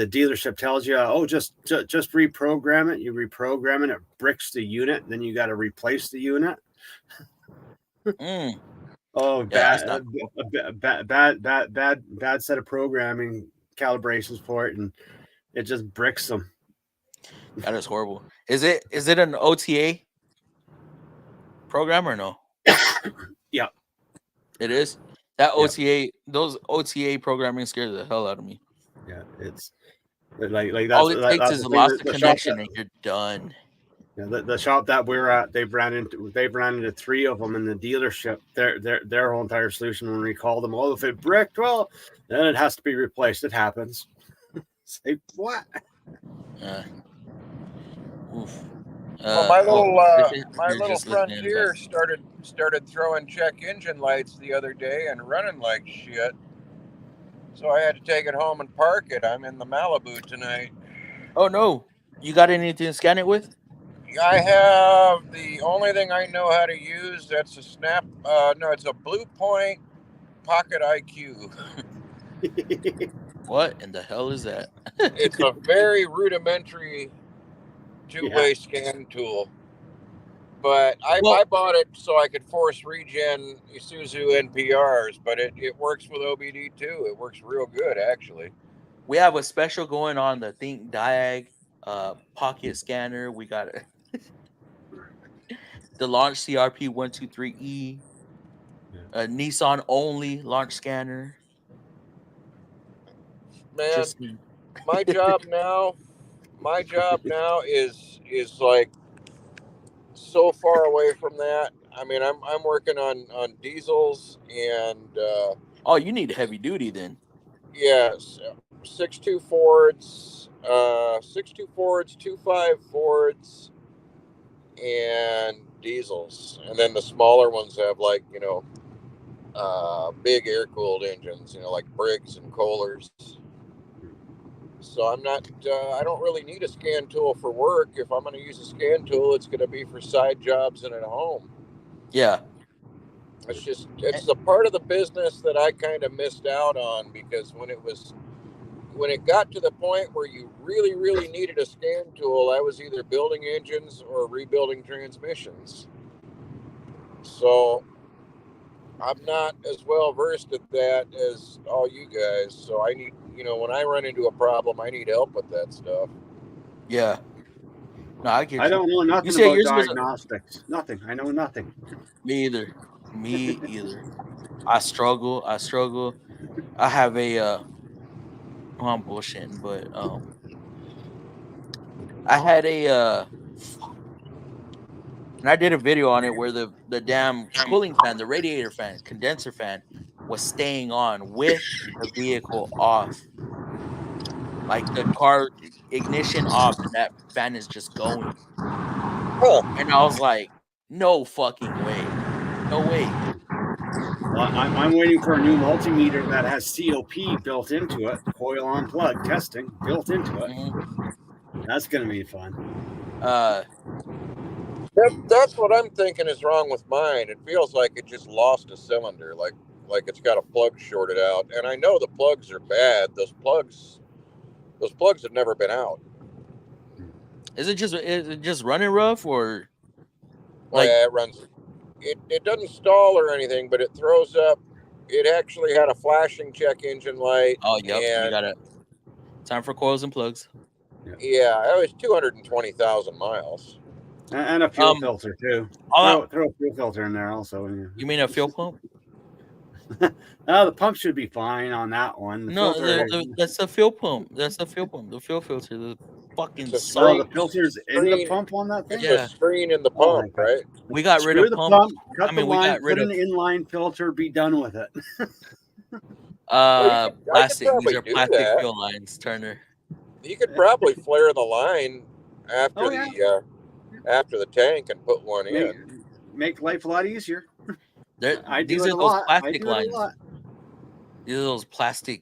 dealership tells you, just reprogram it. You reprogram it bricks the unit, then you got to replace the unit. Oh, Yeah, bad set of programming calibrations for it, and it just bricks them. That is horrible. Is it an OTA program or no? Yeah, it is. That OTA, those OTA programming scares the hell out of me. Yeah, it's like that's all it takes that's is the a thing, lost the connection shop and you're done. the shop that we're at, they've ran into three of them in the dealership. Their whole entire solution when we call them, if it bricked, well, then it has to be replaced. It happens. Say what? Oof. Well, my little just listening to Frontier started throwing check engine lights the other day and running like shit. So I had to take it home and park it. I'm in the Malibu tonight. Oh no! You got anything to scan it with? I have the only thing I know how to use. That's a Snap. No, it's a Blue Point Pocket IQ. What in the hell is that? It's a very rudimentary two-way scan tool. But I bought it so I could force regen Isuzu NPRs, but it works with OBD too. It works real good, actually. We have a special going on, the Think Diag pocket scanner. We got the Launch CRP 123E, a Nissan only launch scanner. Man, my job now is like so far away from that. I mean, I'm working on diesels and you need heavy duty then. Yes, 6.2 Fords, 6.2 Fords, 2.5 Fords, and diesels, and then the smaller ones have like big air cooled engines, like Briggs and Kohlers. So I'm not. I don't really need a scan tool for work. If I'm going to use a scan tool, it's going to be for side jobs and at home. Yeah. It's a part of the business that I kind of missed out on, because when it got to the point where you really, really needed a scan tool, I was either building engines or rebuilding transmissions. So I'm not as well versed at that as all you guys. So I need, when I run into a problem, I need help with that stuff. Yeah. No, I get you. I don't know nothing about diagnostics. Nothing. I know nothing. Me either. I struggle. I have I'm bullshitting, but I had and I did a video on it where the damn cooling fan, the radiator fan, condenser fan was staying on with the vehicle off. Like the car ignition off and that fan is just going. And I was like, no fucking way. No way. Well, I'm waiting for a new multimeter that has COP built into it, coil on plug testing built into it. That's going to be fun. That's what I'm thinking is wrong with mine. It feels like it just lost a cylinder, like it's got a plug shorted out. And I know the plugs are bad. Those plugs have never been out. Is it just running rough or? Well, yeah, it runs. It doesn't stall or anything, but it throws up. It actually had a flashing check engine light. Oh, yep. And You got it. Time for coils and plugs. Yeah, it was 220,000 miles. And a fuel filter too. Throw a fuel filter in there also. You mean a fuel pump? The pump should be fine on that one. That's a fuel pump. That's a fuel pump. The fuel filter. The fucking the filter's in the pump on that thing. It's a screen in the pump, right? We got rid of the pump. Cut the line, put an inline filter. Be done with it. Plastic. These are plastic fuel lines, Turner. You could probably flare the line after the tank and put one in. Make life a lot easier. These are those plastic lines. These are those plastic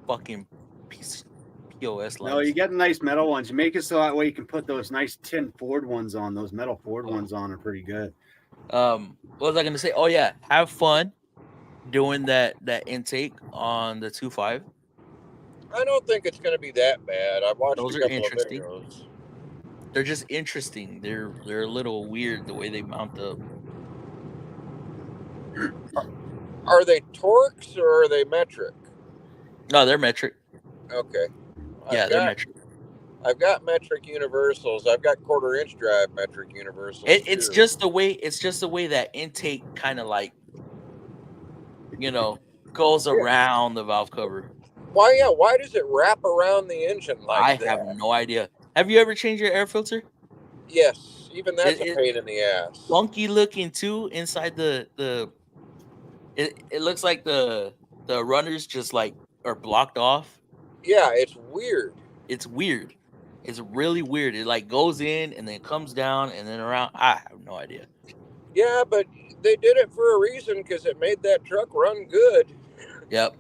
fucking POS lines. No, you get nice metal ones. You make it so that way you can put those nice tin Ford ones on. Those metal Ford ones on are pretty good. What was I going to say? Oh, yeah. Have fun doing that intake on the 2.5. I don't think it's going to be that bad. I've watched those a are couple interesting. of videos. They're just interesting. They're a little weird the way they mount up. Are they torques or are they metric? No, they're metric. Okay. They're metric. I've got metric universals. I've got 1/4-inch drive metric universals. It's just the way. It's just the way that intake kind of like, goes around the valve cover. Why? Yeah. Why does it wrap around the engine like that? I have no idea. Have you ever changed your air filter? Yes. Even that's a pain in the ass. Funky looking too inside the. It looks like the runners just like are blocked off. Yeah, it's weird. It's weird. It's really weird. It like goes in and then comes down and then around. I have no idea. Yeah, but they did it for a reason because it made that truck run good. Yep.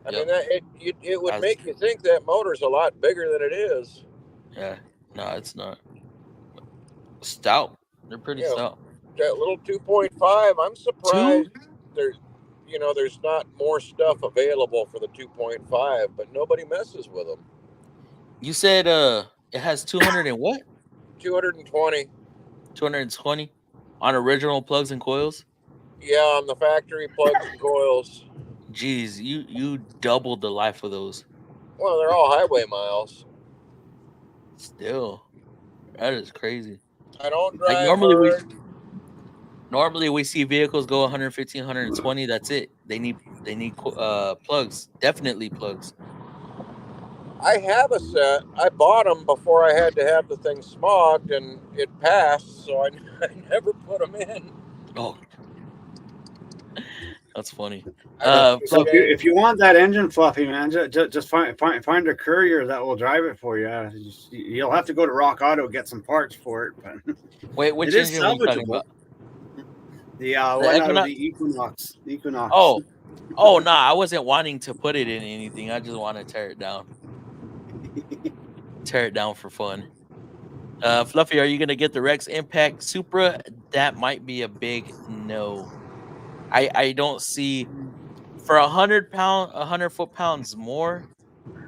I mean, it would make you think that motor's a lot bigger than it is. Yeah. No, it's not. Stout. They're pretty stout. That little 2.5, I'm surprised there's not more stuff available for the 2.5, but nobody messes with them. You said it has 200 and what? 220. 220 on original plugs and coils? Yeah, on the factory plugs and coils. Jeez, you doubled the life of those. Well, they're all highway miles. Still, that is crazy. I don't drive Normally we see vehicles go 115, 120. That's it. They need plugs. Definitely plugs. I have a set. I bought them before I had to have the thing smogged, and it passed, so I never put them in. Oh, that's funny. So if you want that engine fluffy, man, just find a courier that will drive it for you. You'll have to go to Rock Auto to get some parts for it. But wait, which engine are you talking about? The Equinox. The Equinox. Oh, no, I wasn't wanting to put it in anything. I just want to tear it down. Tear it down for fun. Fluffy, are you gonna get the Rex Impact Supra? That might be a big no. I don't see for 100 foot-pounds more.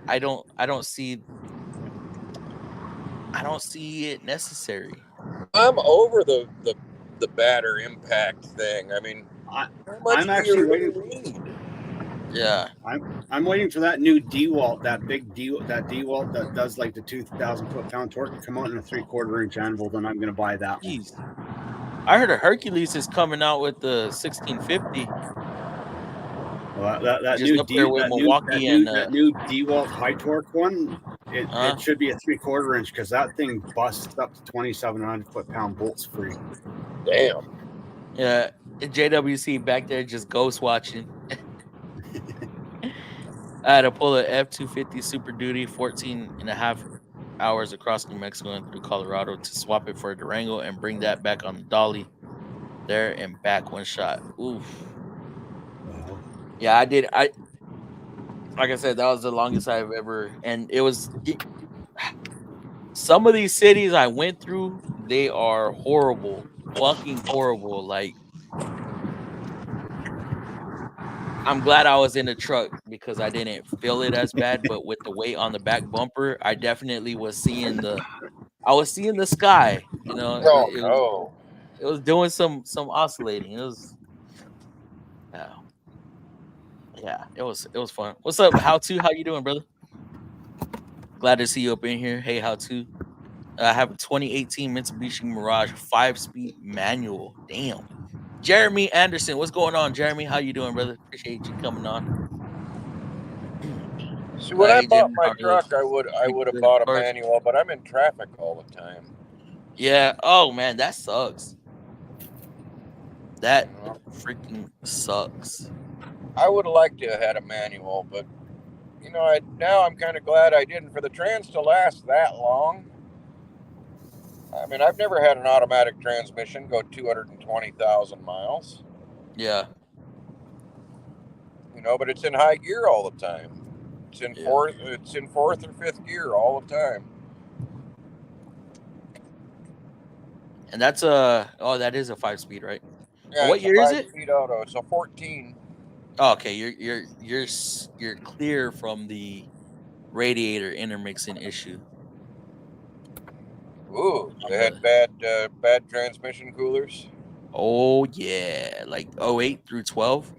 I don't see it necessary. I'm over the batter impact thing. I mean, I'm actually waiting. Yeah, I'm waiting for that new DeWalt, that big DeWalt that does like the 2,000 foot-pound torque to come out in a 3/4-inch anvil. Then I'm going to buy that. Jeez. I heard a Hercules is coming out with the 1650. Well, that new DeWalt high torque one, it should be a 3/4-inch because that thing busts up to 2,700 foot-pound bolts free. Damn. Yeah, JWC back there just ghost watching. I had to pull a F-250 Super Duty 14.5 hours across New Mexico and through Colorado to swap it for a Durango and bring that back on the dolly. there and back one shot. Oof. Yeah, I did. Like I said, that was the longest I've ever, and some of these cities I went through, they are horrible, fucking horrible. Like, I'm glad I was in the truck because I didn't feel it as bad, but with the weight on the back bumper, I definitely was seeing the sky. You know, Oh no. it was doing some oscillating. It was yeah, yeah, it was fun. What's up, How To? How you doing, brother? Glad to see you up in here. Hey, How To? I have a 2018 Mitsubishi Mirage 5-speed manual. Damn. Jeremy Anderson, what's going on, Jeremy? How you doing, brother? Appreciate you coming on. See, when I Hey, bought Jeremy, my how are those truck, I would have big bought a cars? manual, but I'm in traffic all the time. Yeah. Oh man, that sucks. That You know? freaking sucks. I would have liked to have had a manual, but now I'm kind of glad I didn't. For the trans to last that long, I mean, I've never had an automatic transmission go 220,000 miles. Yeah. But it's in high gear all the time. It's in Yeah. fourth. It's in fourth or fifth gear all the time. And that's that is a 5-speed, right? Yeah, What it's a year is it? 5-speed auto. It's a 14. Oh, okay, you're clear from the radiator intermixing issue. Ooh, On they the had bad transmission coolers. Oh yeah, like 08 through 12.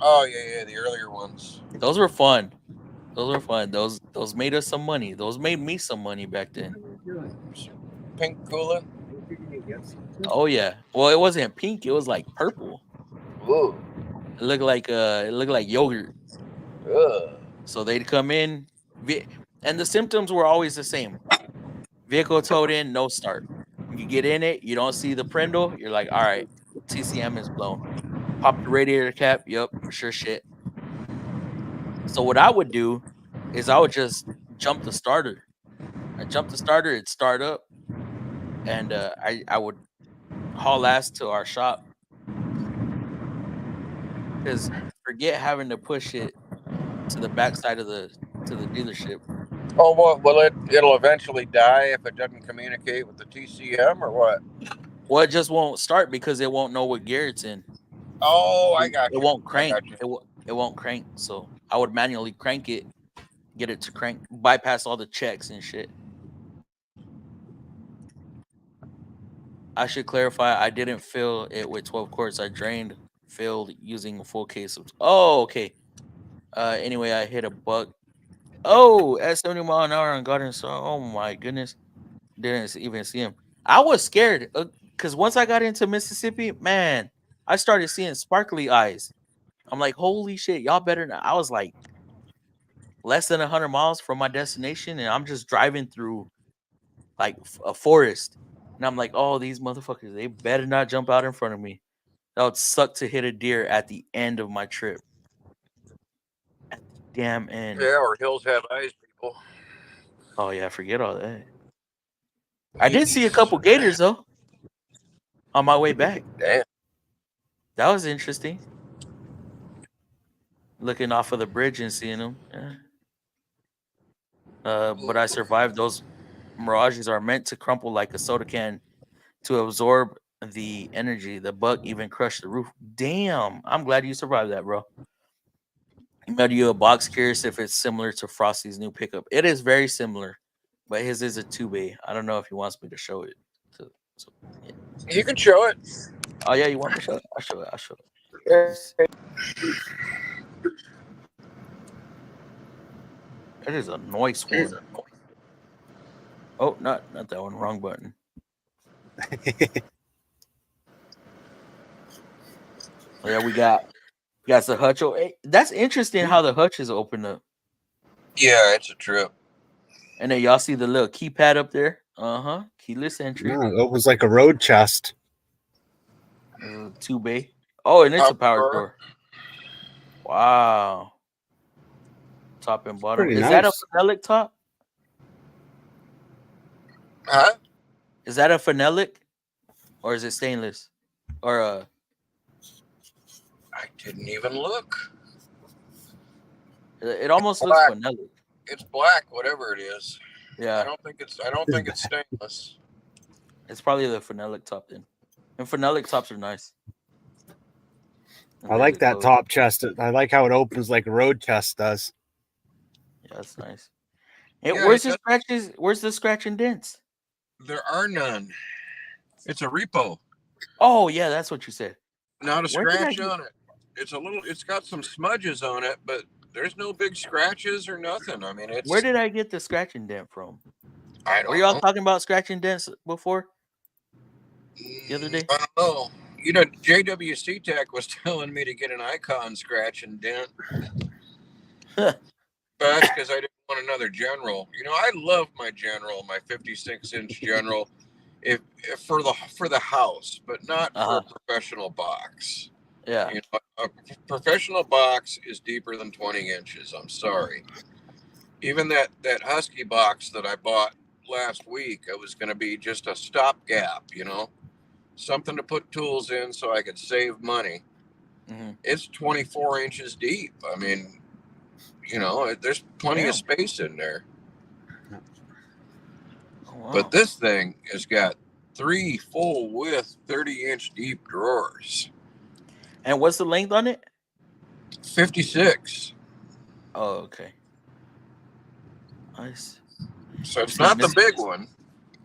Oh yeah, the earlier ones. Those were fun. Those were fun. Those made us some money. Those made me some money back then. Pink cooler. Oh yeah. Well, it wasn't pink. It was like purple. Ooh. It looked like yogurt. Ugh. So they'd come in, and the symptoms were always the same. Vehicle towed in, no start. You get in it, you don't see the prindle. You're like, all right, TCM is blown. Pop the radiator cap. Yep, sure shit. So what I would do is I would just jump the starter. I jump the starter, it'd start up, and I would haul ass to our shop because forget having to push it to the backside of the dealership. Oh, well, it'll eventually die if it doesn't communicate with the TCM or what? Well, it just won't start because it won't know what gear it's in. Oh, I It, got it you. won't I crank. got you. It won't crank. So I would manually crank it, get it to crank, bypass all the checks and shit. I should clarify. I didn't fill it with 12 quarts. I filled using a full case of. Oh, okay. Anyway, I hit a buck. Oh, at 70 mile an hour on Garden Star. Oh my goodness, didn't even see him. I was scared because once I got into Mississippi, man, I started seeing sparkly eyes. I'm like, holy shit, y'all better not. I was like less than 100 miles from my destination, and I'm just driving through like a forest, and I'm like, oh, these motherfuckers, they better not jump out in front of me. That would suck to hit a deer at the end of my trip. At the damn end. Yeah, or hills have eyes, people. Oh yeah, forget all that. I did see a couple gators though on my way back. Damn. That was interesting. Looking off of the bridge and seeing them. Yeah. But I survived. Those mirages are meant to crumple like a soda can to absorb the energy. The buck even crushed the roof. Damn, I'm glad you survived that, bro. Emailed you a box. Curious if it's similar to Frosty's new pickup. It is very similar, but his is a 2-bay. I don't know if he wants me to show it. Yeah. You can show it. Oh yeah, you want me to show it? I'll show it. I'll show it. It is a nice one. Oh, not that one. Wrong button. Yeah, we got the hutch. That's interesting how the hutch is open up. Yeah, it's a trip. And then y'all see the little keypad up there. Keyless entry. No, it opens like a road chest. 2-bay. Oh, and it's a power door. Wow. Top and bottom. Pretty Is nice. that a phenolic top? Huh? Is that a phenolic? Or is it stainless? Or I didn't even look. it almost looks Black. phenolic. It's black, whatever it is. I Yeah, don't think it's stainless. it's probably the phenolic top then. And phenolic tops are nice. And I there like you that go. top chest. I like how it opens like a road chest does. Yeah, that's nice. Hey, Yeah, where's the scratches? Where's the scratch and dents? there are none. It's a repo, Oh yeah, that's what you said. not a Where did I scratch get? on it. It's got some smudges on it, but there's no big scratches or nothing. I mean, Where did I get the scratch and dent from? I Were don't y'all know. talking about scratch and dents before the other day? I don't know. You know, JWC Tech was telling me to get an Icon scratch and dent. But that's because I didn't want another General. You know, I love my General, my 56-inch General, if for the house, but not for a professional box. Yeah. You know, a professional box is deeper than 20 inches. I'm sorry. Even that Husky box that I bought last week, it was going to be just a stopgap, you know, something to put tools in so I could save money. Mm-hmm. It's 24 inches deep. I mean, you know, there's plenty of space in there. Oh, wow. But this thing has got 3 full width, 30-inch deep drawers. And what's the length on it? 56. Oh, okay. Nice. So it's not the big one.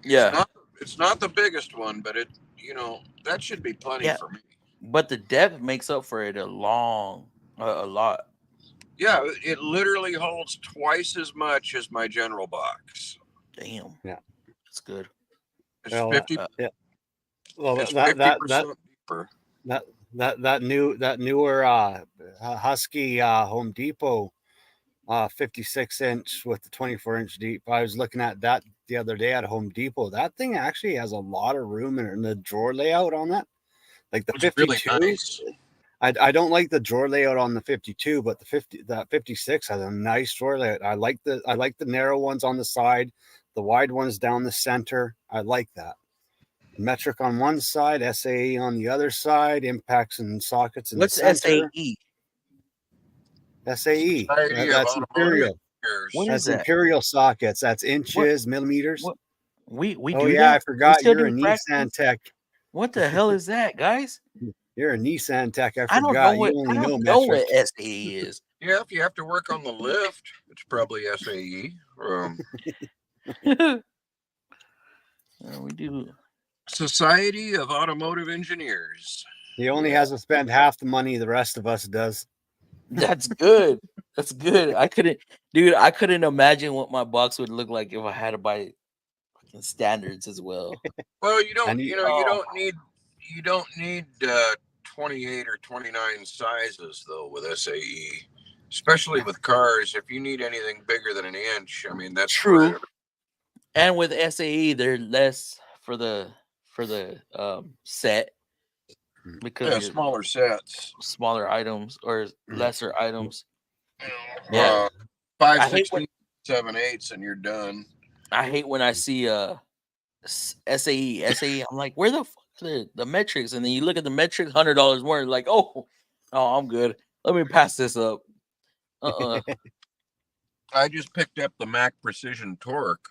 Yeah. It's not the biggest one, but it, you know, that should be plenty for me. But the depth makes up for it a lot. Yeah, it literally holds twice as much as my General box. Damn. Yeah, that's good. It's 50. Yeah. Well, it's that 50% deeper. That newer Husky Home Depot 56-inch with the 24-inch deep. I was looking at that the other day at Home Depot. That thing actually has a lot of room in the drawer layout on that. Like the 52. Really nice. I don't like the drawer layout on the 52, but that 56 has a nice drawer layout. I like the narrow ones on the side, the wide ones down the center. I like that. Metric on one side, SAE on the other side, impacts and sockets in What's the center. SAE? SAE. That's imperial. What That's is that? imperial sockets. That's inches, millimeters. We oh do yeah, that? I forgot you're a practice? Nissan tech. What the hell is that, guys? You're a Nissan tech. I don't know what, you only I don't know metric. what SAE is. Yeah, if you have to work on the lift, it's probably SAE. We do. Society of Automotive Engineers. He only has to spend half the money the rest of us does. That's good. That's good. I couldn't imagine what my box would look like if I had to buy standards as well. Well, you don't need 28 or 29 sizes though with SAE, especially with cars. If you need anything bigger than an inch, I mean, that's true. Right. And with SAE, they're less for the set because smaller sets, smaller items or lesser items. Yeah, 5, 16, 7, 8, and you're done. I hate when I see SAE. I'm like, where the fuck are the metrics? And then you look at the metrics, $100 more. Like, oh, I'm good. Let me pass this up. I just picked up the Mac Precision Torque.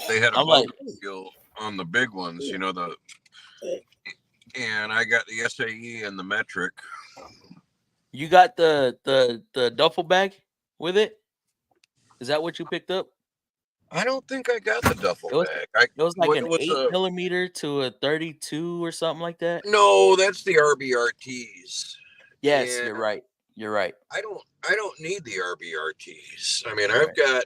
They had a motor deal on the big ones, you know, and I got the SAE and the metric. You got the duffel bag with it? Is that what you picked up? I don't think I got the duffel bag. It was like an 8mm to a 32 or something like that. No, that's the RBRTs. Yes, you're right. You're right. I don't need the RBRTs. I mean, I've got.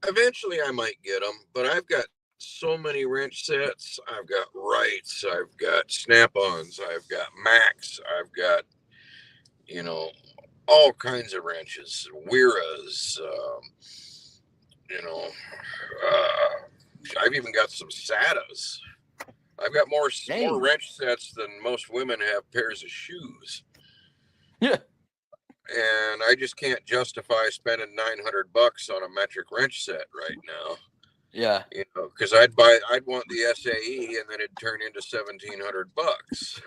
Eventually, I might get them, but I've got so many wrench sets. I've got Wrights. I've got Snap-ons. I've got Max. I've got, you know, all kinds of wrenches. Weras. I've even got some SATAs. I've got more wrench sets than most women have pairs of shoes. Yeah. And I just can't justify spending $900 on a metric wrench set right now. Yeah. You know, because I'd want the SAE, and then it'd turn into $1,700.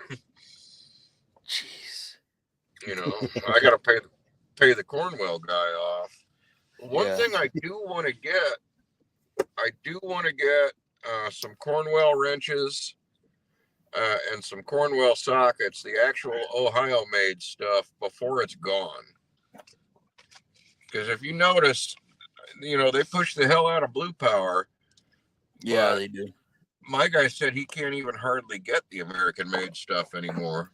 Jeez. You know, I got to pay the Cornwell guy off. One thing I do want to get some Cornwell wrenches and some Cornwell sockets, the actual Ohio made stuff, before it's gone. Because if you notice, you know, they push the hell out of Blue Power. Yeah, they do. My guy said he can't even hardly get the American made stuff anymore.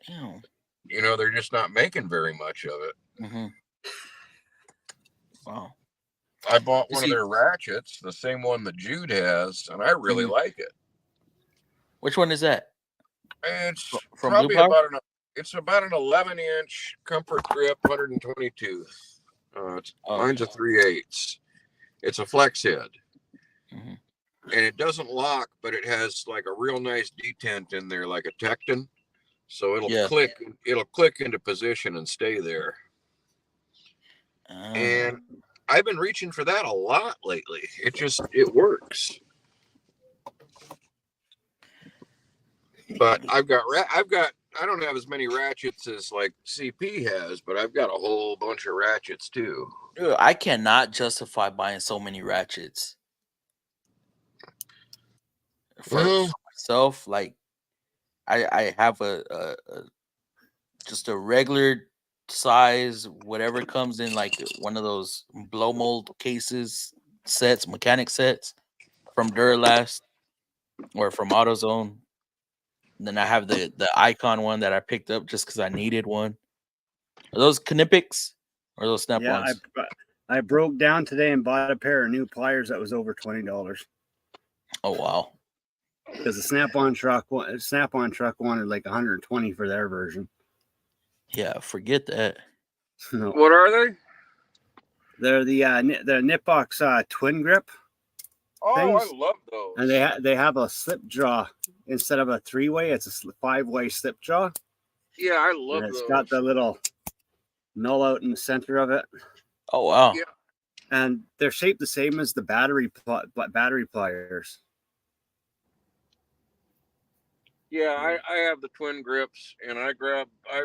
Damn. You know, they're just not making very much of it. Mm-hmm. Wow. I bought one of their ratchets, the same one that Jude has, and I really like it. Which one is that? It's from probably Blue Power? about an 11-inch comfort grip, 120 tooth. Mine's a 3/8. It's a flex head, and it doesn't lock, but it has like a real nice detent in there, like a Tecton. So it'll click into position and stay there. And I've been reaching for that a lot lately. It works. But I don't have as many ratchets as like CP has, but I've got a whole bunch of ratchets too. Dude, I cannot justify buying so many ratchets. For myself, like I have a just a regular size, whatever comes in like one of those blow mold cases sets, mechanic sets from Duralast or from AutoZone. And then I have the Icon one that I picked up just because I needed one. Are those Knipex or those Snap-ons? Yeah, I broke down today and bought a pair of new pliers that was over $20. Oh wow! Because the Snap-on truck wanted like 120 for their version. Yeah, forget that. No. What are they? They're the Knitbox twin grip. Oh, things. I love those. And they have a slip jaw instead of a 3-way. It's a 5-way slip jaw. Yeah, I love those. It's got the little null out in the center of it. Oh wow! Yeah. And they're shaped the same as the battery pliers. Yeah, I have the twin grips, and I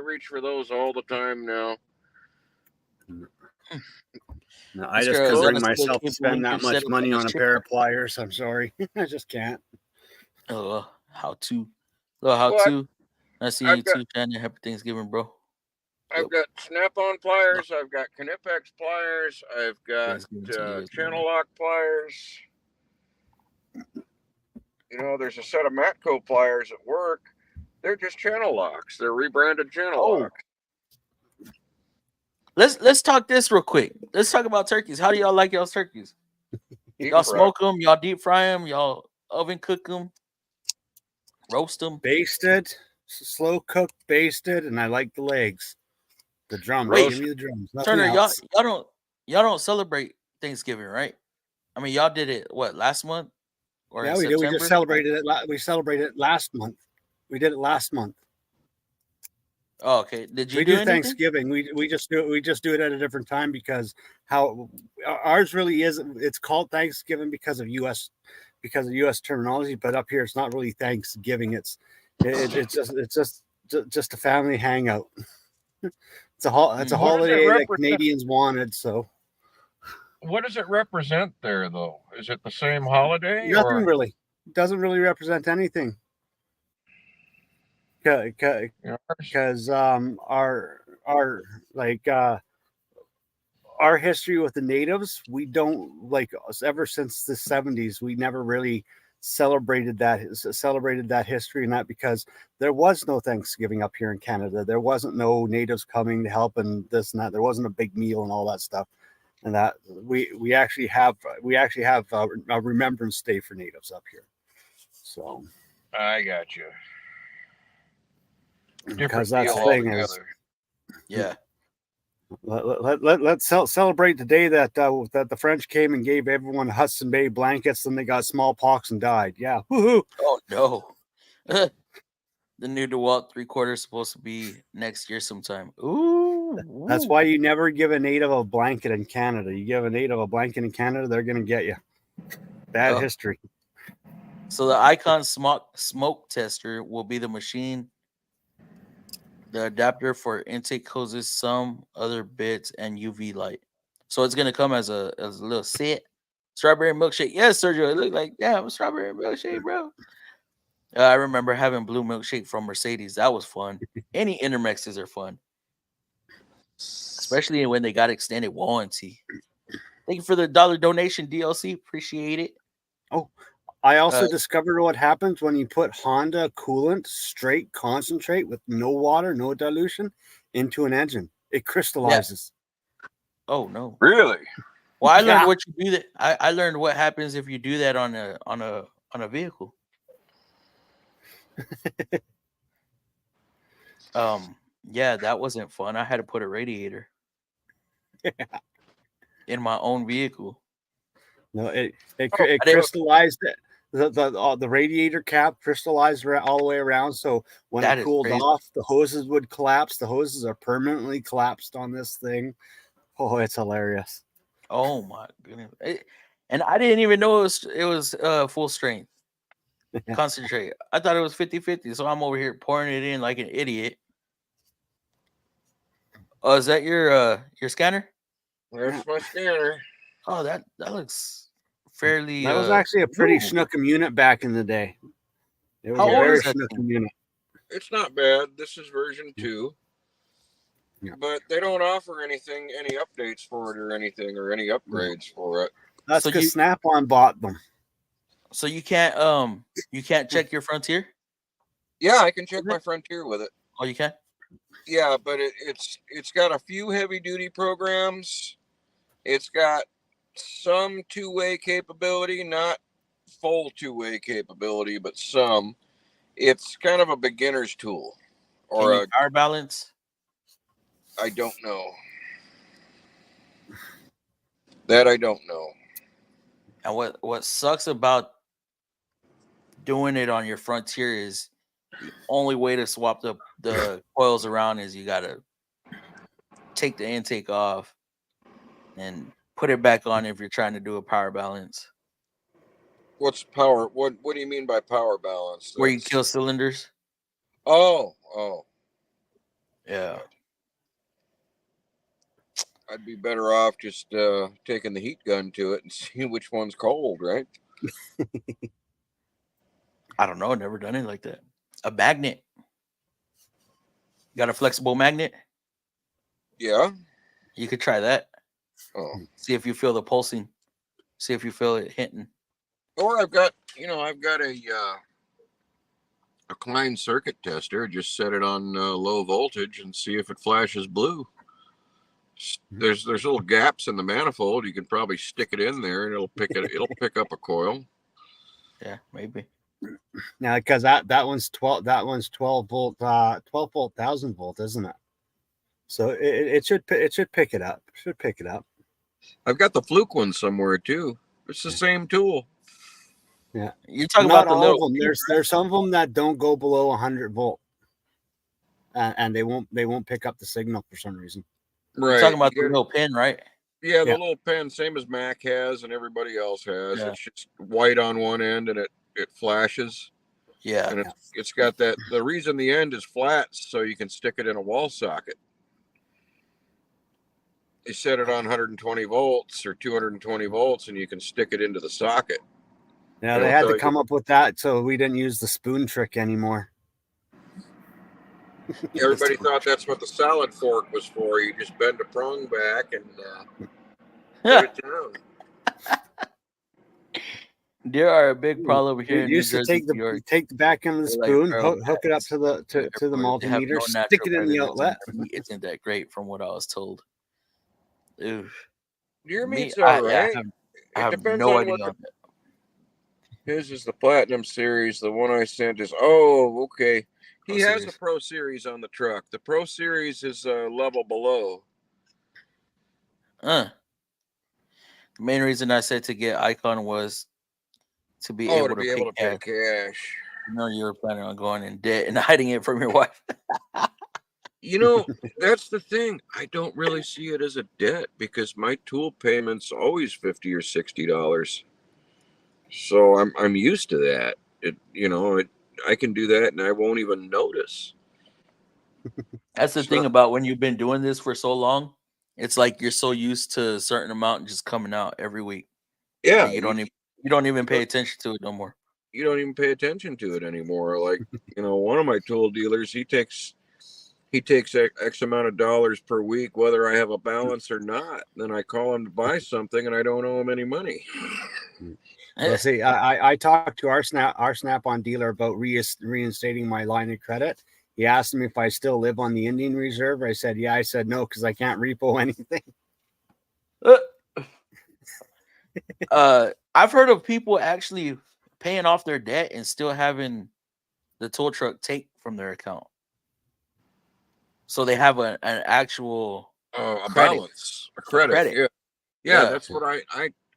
reach for those all the time now. No, I just couldn't bring myself to spend that much money on a pair of pliers. I'm sorry. I just can't. Oh, how to. I see you too, Shannon. Happy Thanksgiving, bro. I've got Snap-on pliers. I've got Knipex pliers. I've got channel lock pliers. You know, there's a set of Matco pliers at work. They're just channel locks. They're rebranded channel locks. Let's talk this real quick. Let's talk about turkeys. How do y'all like y'all's turkeys? Y'all smoke them? Y'all deep fry them? Y'all oven cook them? Roast them? Basted, slow cooked, basted, and I like the legs. The drums. Give me the drums. Turner, y'all don't celebrate Thanksgiving, right? I mean, y'all did it last month? Or yeah, we did. We just celebrated it. We celebrated it last month. We did it last month. Oh, okay. Did you do anything? Thanksgiving? We just do it at a different time because how ours really is. It's called Thanksgiving because of U.S. terminology, but up here it's not really Thanksgiving. It's just a family hangout. It's a holiday that Canadians wanted. So, what does it represent there, though? Is it the same holiday? Nothing really. It doesn't really represent anything. Because our history with the natives, we don't ever since the 70s, we never really celebrated that history, and that because there was no Thanksgiving up here in Canada. There wasn't no natives coming to help and this and that. There wasn't a big meal and all that stuff. And that we actually have a Remembrance Day for natives up here. So I got you. Because that's the thing is, yeah. Let's celebrate the day that the French came and gave everyone Hudson Bay blankets, and they got smallpox and died. Yeah. Woohoo. Oh no. The new DeWalt 3/4 is supposed to be next year sometime. Ooh. That's why you never give a native a blanket in Canada. You give a native a blanket in Canada, they're going to get you. Bad history. So the Icon smoke tester will be the machine, the adapter for intake hoses, some other bits, and UV light. So it's gonna come as a little set. Strawberry milkshake. Yes, Sergio. It looked like a strawberry milkshake, bro. I remember having blue milkshake from Mercedes. That was fun. Any intermixes are fun, especially when they got extended warranty. Thank you for the $1 donation, DLC. Appreciate it. Oh, I also discovered what happens when you put Honda coolant straight concentrate with no water, no dilution into an engine. It crystallizes. Yeah. Oh no! Really? Well, I learned what you do that. I learned what happens if you do that on a vehicle. Yeah, that wasn't fun. I had to put a radiator in my own vehicle. No, it crystallized it. The radiator cap crystallized all the way around. So when it cooled off, the hoses would collapse. The hoses are permanently collapsed on this thing. Oh, it's hilarious. Oh my goodness! And I didn't even know it was full strength concentrate. I thought it was 50-50. So I'm over here pouring it in like an idiot. Oh, is that your scanner? There's my scanner. Oh, that looks fairly. That was actually a pretty snookum unit back in the day. It was a very snookum unit. It's not bad. This is version 2. Yeah. But they don't offer any updates for it or anything or any upgrades for it. That's because Snap-on bought them. So you can't check your Frontier? Yeah, I can check my Frontier with it. Oh, you can? Yeah, but it's got a few heavy duty programs. It's got some two-way capability, not full two-way capability, but some. It's kind of a beginner's tool. Or a power balance? I don't know. That I don't know. And what sucks about doing it on your Frontier is the only way to swap the coils around is you gotta take the intake off and put it back on if you're trying to do a power balance. What's power? What do you mean by power balance? Where you kill cylinders? Oh. Yeah. I'd be better off just taking the heat gun to it and seeing which one's cold, right? I don't know. I've never done it like that. A magnet. Got a flexible magnet? Yeah. You could try that. Oh. See if you feel the pulsing. See if you feel it hitting. Or I've got a Klein circuit tester. Just set it on low voltage and see if it flashes blue. There's little gaps in the manifold. You can probably stick it in there and it'll pick up a coil. Yeah, maybe. Now, because that one's 12 volt, 12 volt, 1000 volt, isn't it? So it should pick it up. Should pick it up. I've got the Fluke one somewhere too. It's the same tool. Yeah, you're talking about the little. Of them. There's some of them that don't go below 100 volt, and they won't pick up the signal for some reason. Right. You're talking about the little pin, right? Yeah, the little pin, same as Mac has and everybody else has. Yeah. It's just white on one end and it flashes. Yeah. And it's got that. The reason the end is flat so you can stick it in a wall socket. You set it on 120 volts or 220 volts and you can stick it into the socket. Yeah, they had to come up with that so we didn't use the spoon trick anymore. Everybody thought that's what the salad fork was for. You just bend a prong back and put it down. There are a big problem here in New Jersey. Take the back end of the spoon, hook it up to the multimeter, stick it in the outlet. Isn't that great from what I was told? Ooh. Your meat's all right. I have no idea on that. His is the Platinum Series. The one I sent is, okay. He has a Pro Series on the truck. The Pro Series is a level below. The main reason I said to get Icon was to be able to pay cash. You know, you were planning on going in debt and hiding it from your wife. You know, that's the thing. I don't really see it as a debt because my tool payment's always $50 or $60. So I'm used to that. I can do that and I won't even notice. That's the thing So, about when you've been doing this for so long. It's like you're so used to a certain amount just coming out every week yeah, that you don't even pay attention to it no more. you don't even pay attention to it anymore. Like, one of my tool dealers, he takes X amount of dollars per week, whether I have a balance or not. Then I call him to buy something, and I don't owe him any money. Well, see, I talked to our Snap-on dealer about reinstating my line of credit. He asked me if I still live on the Indian Reserve. I said, yeah. I said, no, because I can't repo anything. I've heard of people actually paying off their debt and still having the tool truck take from their account. So they have an actual A credit. balance, a credit. Yeah. Yeah. That's what I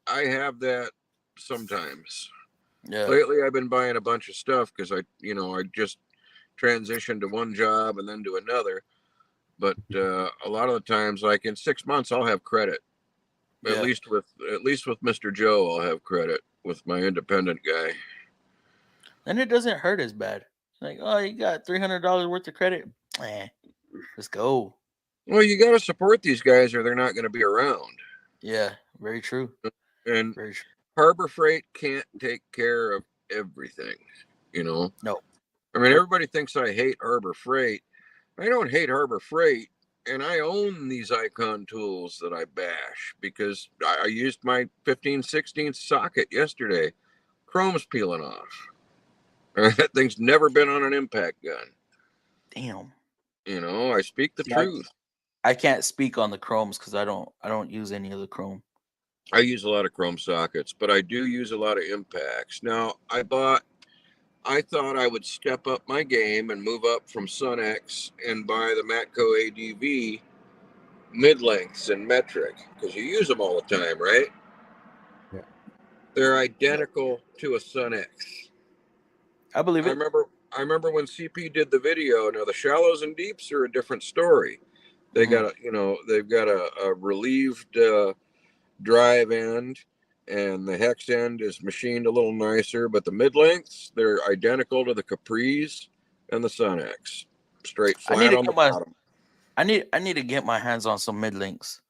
have that sometimes. Yeah. Lately, I've been buying a bunch of stuff because I just transitioned to one job and then to another. But a lot of the times, like in 6 months, I'll have credit. Yeah. At least with Mr. Joe, I'll have credit with my independent guy. And it doesn't hurt as bad. Like, oh, you got $300 worth of credit. Let's go. Well, you got to support these guys, or they're not going to be around. Yeah, very true. And Very true. Harbor Freight can't take care of everything. No. I mean, everybody thinks I hate Harbor Freight. I don't hate Harbor Freight, and I own these Icon tools that I bash because I used my 15/16 socket yesterday. Chrome's peeling off. That thing's never been on an impact gun. Damn. I speak the truth. I can't speak on the chromes because I don't use any of the chrome. I use a lot of Chrome sockets, but I do use a lot of impacts. Now, I thought I would step up my game and move up from Sunex and buy the Matco ADV mid-lengths and metric because you use them all the time, right? Yeah. They're identical to a Sunex. I believe it. I remember when CP did the video. Now the shallows and deeps are a different story. They got they've got a relieved drive end, and the hex end is machined a little nicer. But the mid lengths, they're identical to the Capris and the Sunex. Straight flat on the bottom. I need to get my hands on some mid links.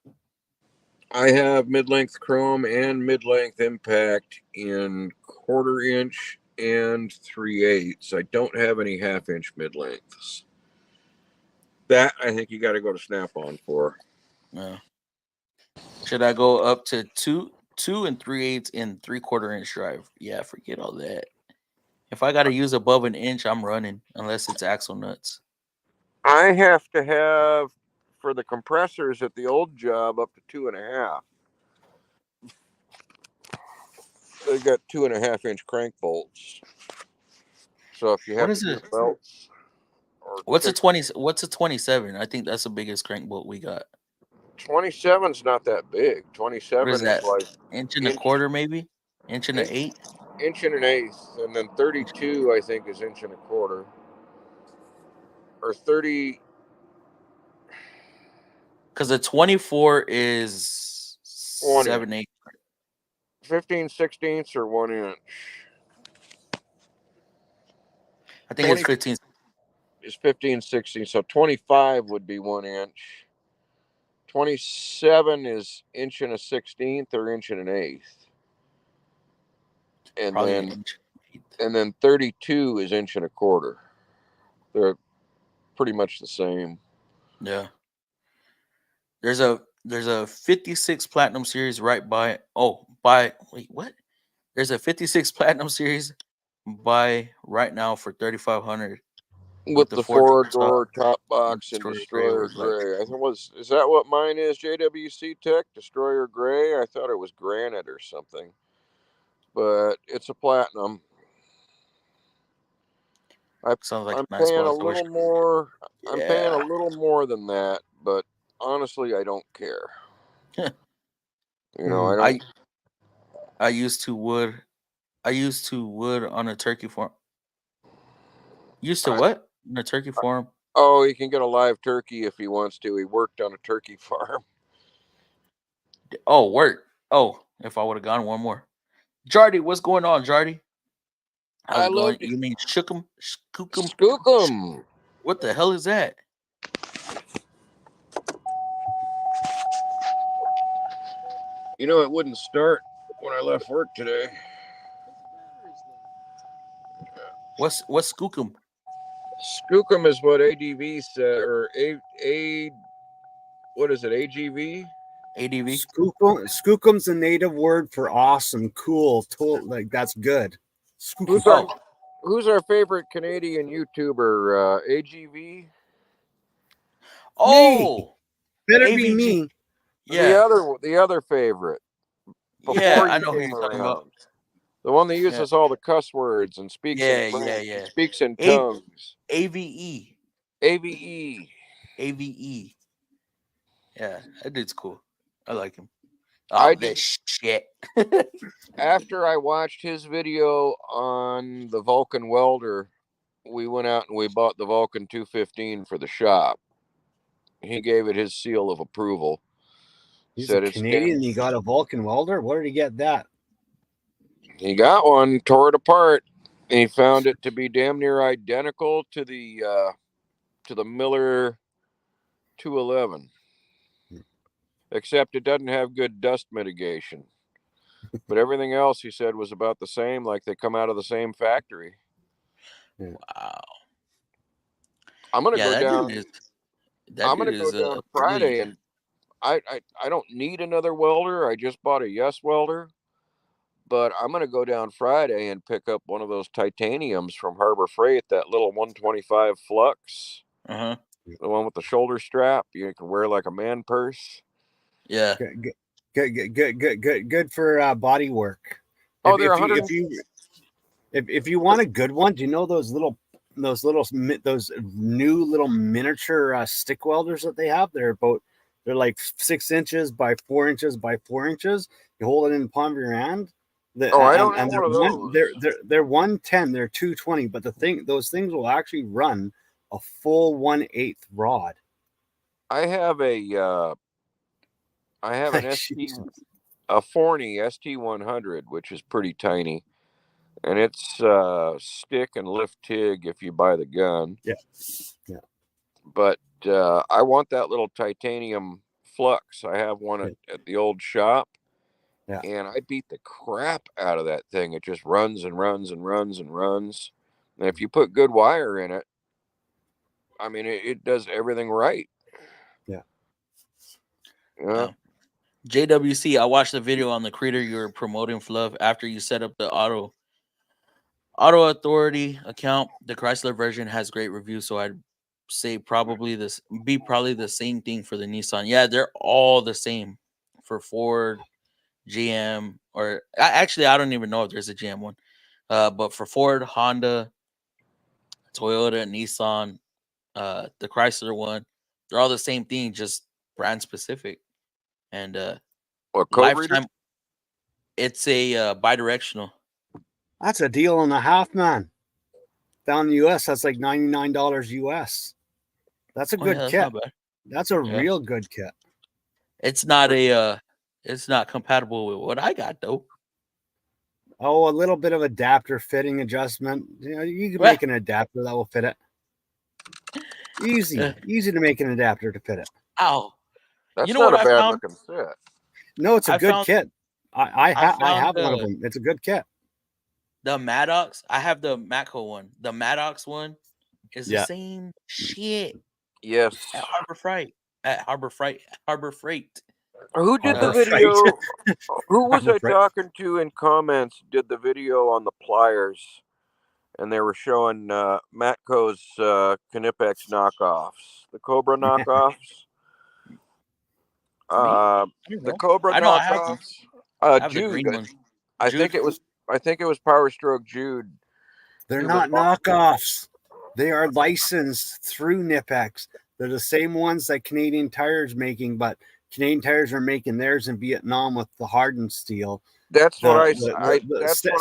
I have mid-length chrome and mid-length impact in 1/4 inch and 3/8. I don't have any 1/2 inch mid-lengths. That I think you got to go to Snap-on for. Yeah. Should I go up to 2 and 3/8 in 3/4 inch drive? Yeah, forget all that. If I got to use above an inch, I'm running unless it's axle nuts. I have to have for the compressors at the old job up to 2.5. They've got 2.5 inch crank bolts. So if you have to do belts, what's a 20? What's a 27? I think that's the biggest crank bolt we got. 27's not that big. 27 is that? like inch and a quarter, maybe inch and an eighth. Inch and an eighth, and then 32 I think is inch and a quarter, or 30. Because the 24 is 7/8. 15/16 or 1 inch. I think it's 15. It's 15/16, so 25 would be 1 inch. 27 is inch and a 16th or inch and an eighth. And probably then 32 is inch and a quarter. They're pretty much the same. Yeah. There's a 56 Platinum Series wait, what? There's a 56 Platinum Series buy right now for $3,500 with the 4-door top box and Destroyer Gray. I think is that what mine is? JWC Tech Destroyer Gray. I thought it was granite or something, but it's a platinum. Sounds like I'm a nice paying one. a little more. Yeah. I'm paying a little more than that, but honestly, I don't care. I used to wood on a turkey farm. Used to what? On a turkey farm? Oh, he can get a live turkey if he wants to. He worked on a turkey farm. Oh, work. Oh, if I would have gone one more. Jardy, what's going on, Jardy? How's I it going? loved it. You mean Shookum? Skookum? Skookum. What the hell is that? You know, it wouldn't start when I left work today. What's Skookum? Skookum is what ADV said, or what is it? AGV? ADV? Skookum's a native word for awesome, cool, like that's good. Who's Skookum. our Who's our favorite Canadian YouTuber? AGV. Oh, Better AVG. be me. Yeah, The other favorite. yeah, Before I you know who came you're talking about. around. The one that Yeah, uses all the cuss words and speaks yeah, in French. yeah. Speaks in A- tongues. AVE, AVE. AVE. Yeah, that dude's cool. I like him. I Oh, did. this shit. After I watched his video on the Vulcan welder, we went out and we bought the Vulcan 215 for the shop. He gave it his seal of approval. He's Said a it's Canadian. He got a Vulcan welder. Where did he get that? He got one, tore it apart, and he found it to be damn near identical to the Miller 211, except it doesn't have good dust mitigation. But everything else he said was about the same, like they come out of the same factory. Wow. I'm gonna Yeah, go down. that dude is a Friday, brilliant. and I don't need another welder. I just bought a Yes welder, but I'm gonna go down Friday and pick up one of those titaniums from Harbor Freight, that little 125 flux, Uh-huh. the one with the shoulder strap you can wear like a man purse. Yeah. Good for body work. Oh, If, they're if you 100. if you want a good one, do you know those new little miniature stick welders that they have? They're like 6 inches by 4 inches by 4 inches. You hold it in the palm of your hand. I don't have one of those. They're 110. They're 220. But those things will actually run a full 1/8 rod. I have an a Forney ST100, which is pretty tiny, and it's stick and lift TIG if you buy the gun. Yeah. But I want that little titanium flux. I have one at the old shop. Yeah. And I beat the crap out of that thing. It just runs and runs and runs and runs. And if you put good wire in it, I mean, it does everything right. Yeah. Yeah. JWC, I watched the video on the creator you were promoting, Fluff, after you set up the Auto Authority account. The Chrysler version has great reviews, so I'd say probably the same thing for the Nissan. Yeah, they're all the same for Ford, GM, or actually I don't even know if there's a GM one. But for Ford, Honda, Toyota, Nissan, the Chrysler one, they're all the same thing, just brand specific. And What, lifetime, it's a bidirectional. That's a deal and a half, man. Down in the US, that's like $99 US. That's a good That's kit. not bad. That's a real good kit. It's not it's not compatible with what I got though. Oh, a little bit of adapter fitting adjustment. You know, you can make an adapter that will fit it. Easy to make an adapter to fit it. Ow. That's you know not what a bad I found? looking set. No, it's a good kit. I have one of them. It's a good kit. The Maddox, I have the Matco one. The Maddox one is the same shit. Yes. At Harbor Freight. Who did the video? Who was I talking to in comments? Did the video on the pliers, and they were showing Matco's Knipex knockoffs, the Cobra knockoffs. The Cobra knockoffs. I have Jude. the green one. I think it was Power Stroke Jude. They're not knockoffs. They are licensed through Knipex. They're the same ones that Canadian Tire's making, but Canadian Tires are making theirs in Vietnam with the hardened steel. That's what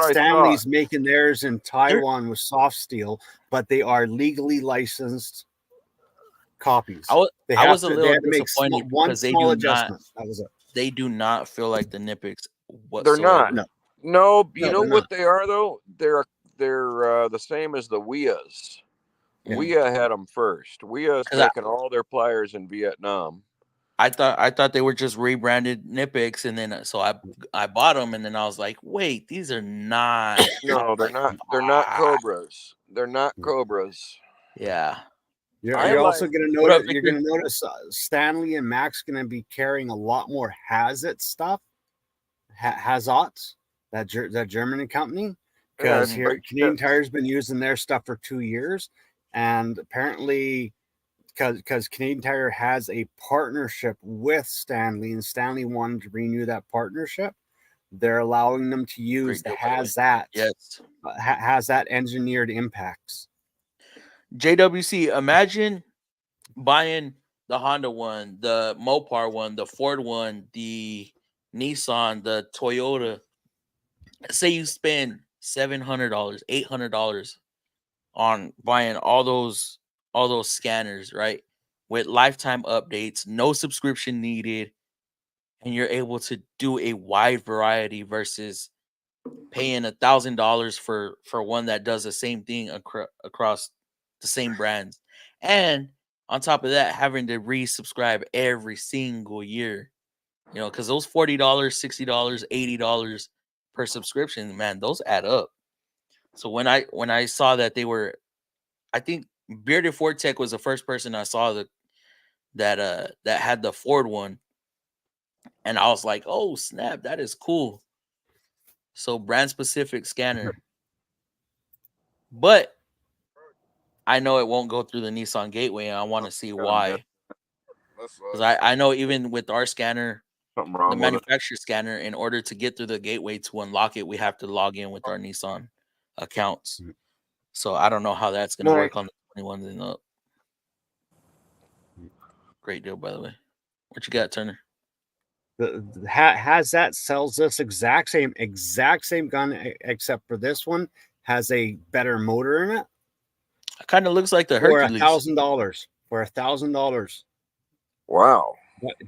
Stanley's making theirs in Taiwan with soft steel, but they are legally licensed copies. I was They I was a they little had to make disappointed one because small adjustment. That was it. they do not feel like the Nipix They're not. whatsoever. No, you No, know they're what not. they are though? They're the same as the Wias. Yeah. Wia had them first. Wia's 'Cause I- making all their pliers in Vietnam. I thought they were just rebranded Nipix, and then so I bought them, and then I was like, wait, these are not. No, they're like, not. They're not ah, Cobras. They're not Cobras. yeah. I You're like. also going to What up, notice. You're Victor? going to notice Stanley and Max going to be carrying a lot more Hazit stuff. Hazot, that German company, because it's here great Canadian shit. Tire's been using their stuff for 2 years, and apparently, because Canadian Tire has a partnership with Stanley, and Stanley wanted to renew that partnership, they're allowing them to use Great the deal, by the way. Hazat, Yes. Hazat engineered impacts. JWC, imagine buying the Honda one, the Mopar one, the Ford one, the Nissan, the Toyota. Say you spend $700, $800 on buying all those scanners, right? With lifetime updates, no subscription needed, and you're able to do a wide variety versus paying $1,000 for one that does the same thing across the same brands, and on top of that, having to resubscribe every single year. You know, because those $40, $60, $80 per subscription, man, those add up. So when I saw that they were, I think Bearded Ford Tech was the first person I saw that had the Ford one, and I was like, oh snap, that is cool. So brand specific scanner, but I know it won't go through the Nissan Gateway, and I want to see why. Because I know even with our scanner, Something the wrong with it. manufacturer scanner, in order to get through the gateway to unlock it, we have to log in with our Nissan accounts. So I don't know how that's going to work on the 21s and up. Great deal, by the way. What you got, Turner? Hazat sells this exact same gun, except for this one has a better motor in it. It kind of looks like the For Hercules. $1,000. For $1,000. Wow.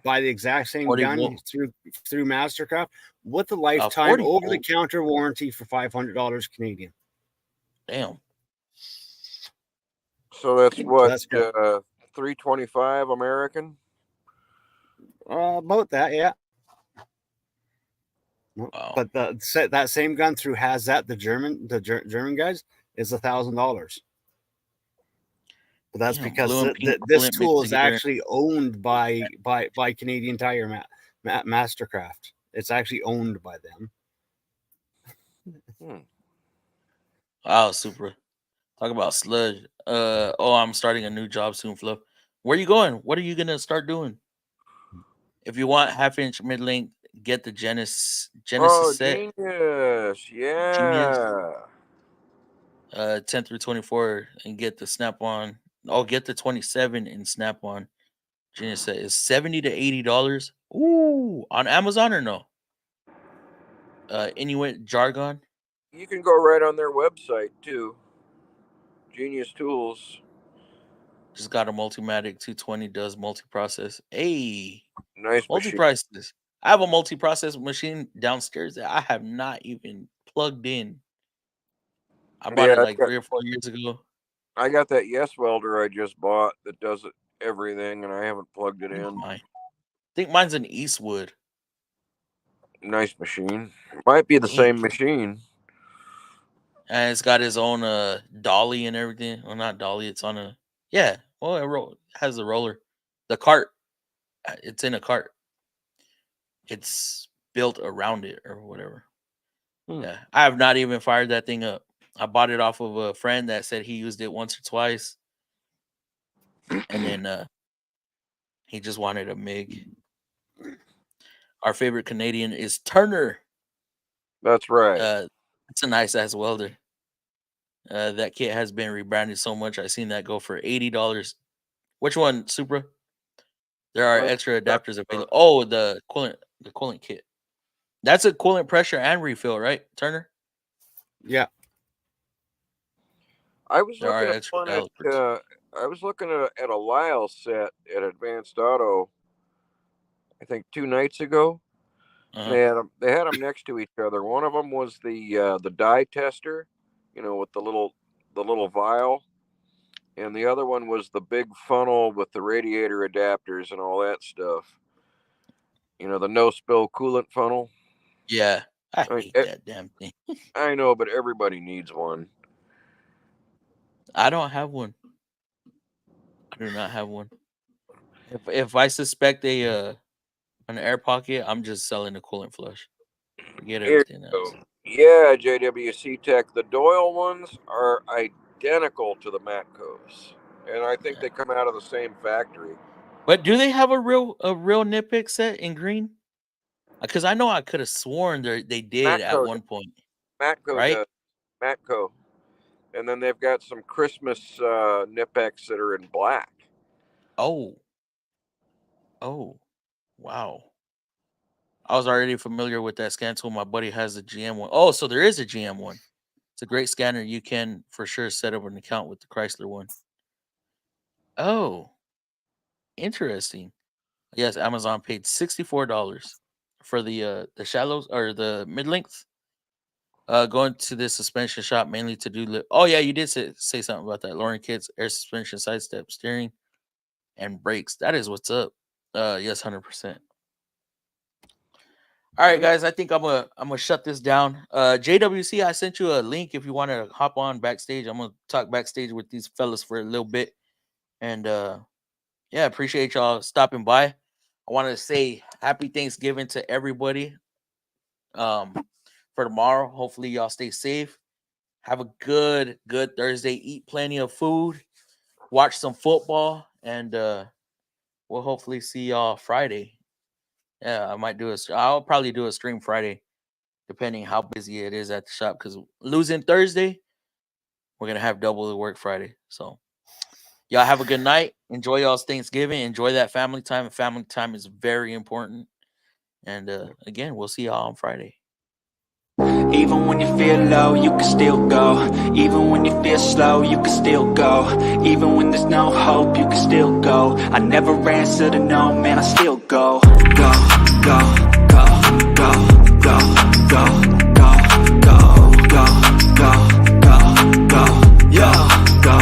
Buy the exact same 40 gun volt. through Mastercraft with the lifetime 40 over the volt. counter warranty for $500 Canadian. Damn. So that's what, That's good. 325 American. About that, yeah. Wow. But that same gun through Hazat, the German guys, is $1,000. But that's Damn, because blue and pink this coolant tool mixed is together. actually owned by Canadian Tire Mastercraft. It's actually owned by them. Wow, super. Talk about sludge. I'm starting a new job soon, Fluff. Where you going? What are you gonna start doing? If you want half-inch mid-length, get the Genesis set. Genius. Yeah. Genius. 10 through 24, and get the Snap-on. Oh, get the 27 in Snap-on. Genius set is $70 to $80. Ooh, on Amazon or no? Inuit Jargon. You can go right on their website too. Genius Tools. Just got a Multimatic 220, does multi-process. Hey, Nice machine. multi-process. I have a multi-process machine downstairs that I have not even plugged in. I bought it like 3 or 4 years ago. I got that Yes Welder I just bought that does everything, and I haven't plugged it in. I think mine's an Eastwood. Nice machine. Might be the same machine. And it's got his own dolly and everything. Well, not dolly. It's on a it has a roller. The cart. It's in a cart. It's built around it or whatever. Yeah, I have not even fired that thing up. I bought it off of a friend that said he used it once or twice, and then he just wanted a MIG. Our favorite Canadian is Turner. That's right. It's a nice ass welder. That kit has been rebranded so much. I've seen that go for $80. Which one, Supra? There are extra adapters available. Oh, the coolant kit. That's a coolant pressure and refill, right, Turner? Yeah. I was looking at one I was looking at a Lyle set at Advanced Auto, I think 2 nights ago. Uh-huh. They had them next to each other. One of them was the dye tester, with the little vial, and the other one was the big funnel with the radiator adapters and all that stuff. The no spill coolant funnel. Yeah, I I mean, hate that damn thing. I know, but everybody needs one. I don't have one. I do not have one. If I suspect an air pocket, I'm just selling the coolant flush. Forget Here everything you else. go. Yeah, JWC Tech. The Doyle ones are identical to the Matcos, and I think Yeah. they come out of the same factory. But do they have a real nitpick set in green? Because I know I could have sworn they did at Matco, one point, Matco right? does. Matco, and then they've got some Christmas Nipex that are in black. Oh, wow. I was already familiar with that scan tool. My buddy has a GM one. Oh, so there is a GM one. It's a great scanner. You can for sure set up an account with the Chrysler one. Oh, interesting. Yes, Amazon paid $64 for the shallows or the mid length. Going to this suspension shop mainly to do. Oh yeah, you did say something about that. Lauren Kits air suspension, sidestep, steering, and brakes. That is what's up. Yes, 100%. All right, guys. I think I'm gonna shut this down. JWC, I sent you a link if you want to hop on backstage. I'm gonna talk backstage with these fellas for a little bit, and yeah, appreciate y'all stopping by. I want to say happy Thanksgiving to everybody. For tomorrow, hopefully y'all stay safe. Have a good Thursday. Eat plenty of food. Watch some football, and we'll hopefully see y'all Friday. Yeah, I'll probably do a stream Friday, depending how busy it is at the shop. Because losing Thursday, we're gonna have double the work Friday. So y'all have a good night. Enjoy y'all's Thanksgiving. Enjoy that family time. Family time is very important. And again, we'll see y'all on Friday. Even when you feel low, you can still go. Even when you feel slow, you can still go. Even when there's no hope, you can still go. I never answer to no, man, I still go. Go, go, go, go, go, go, go, go, go, go, go,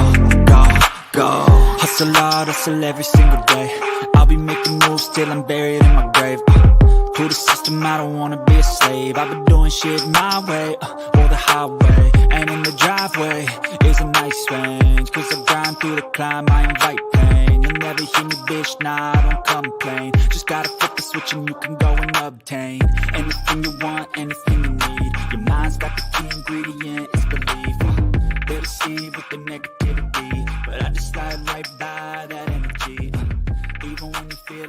go, go. Hustle hard, hustle every single day. I'll be making moves till I'm buried in my grave. To the system, I don't wanna be a slave. I've been doing shit my way, or the highway. And in the driveway is a nice range. Cause I grind through the climb, I invite pain. You'll never hear me, bitch, nah, I don't complain. Just gotta flip the switch and you can go and obtain anything you want, anything you need. Your mind's got the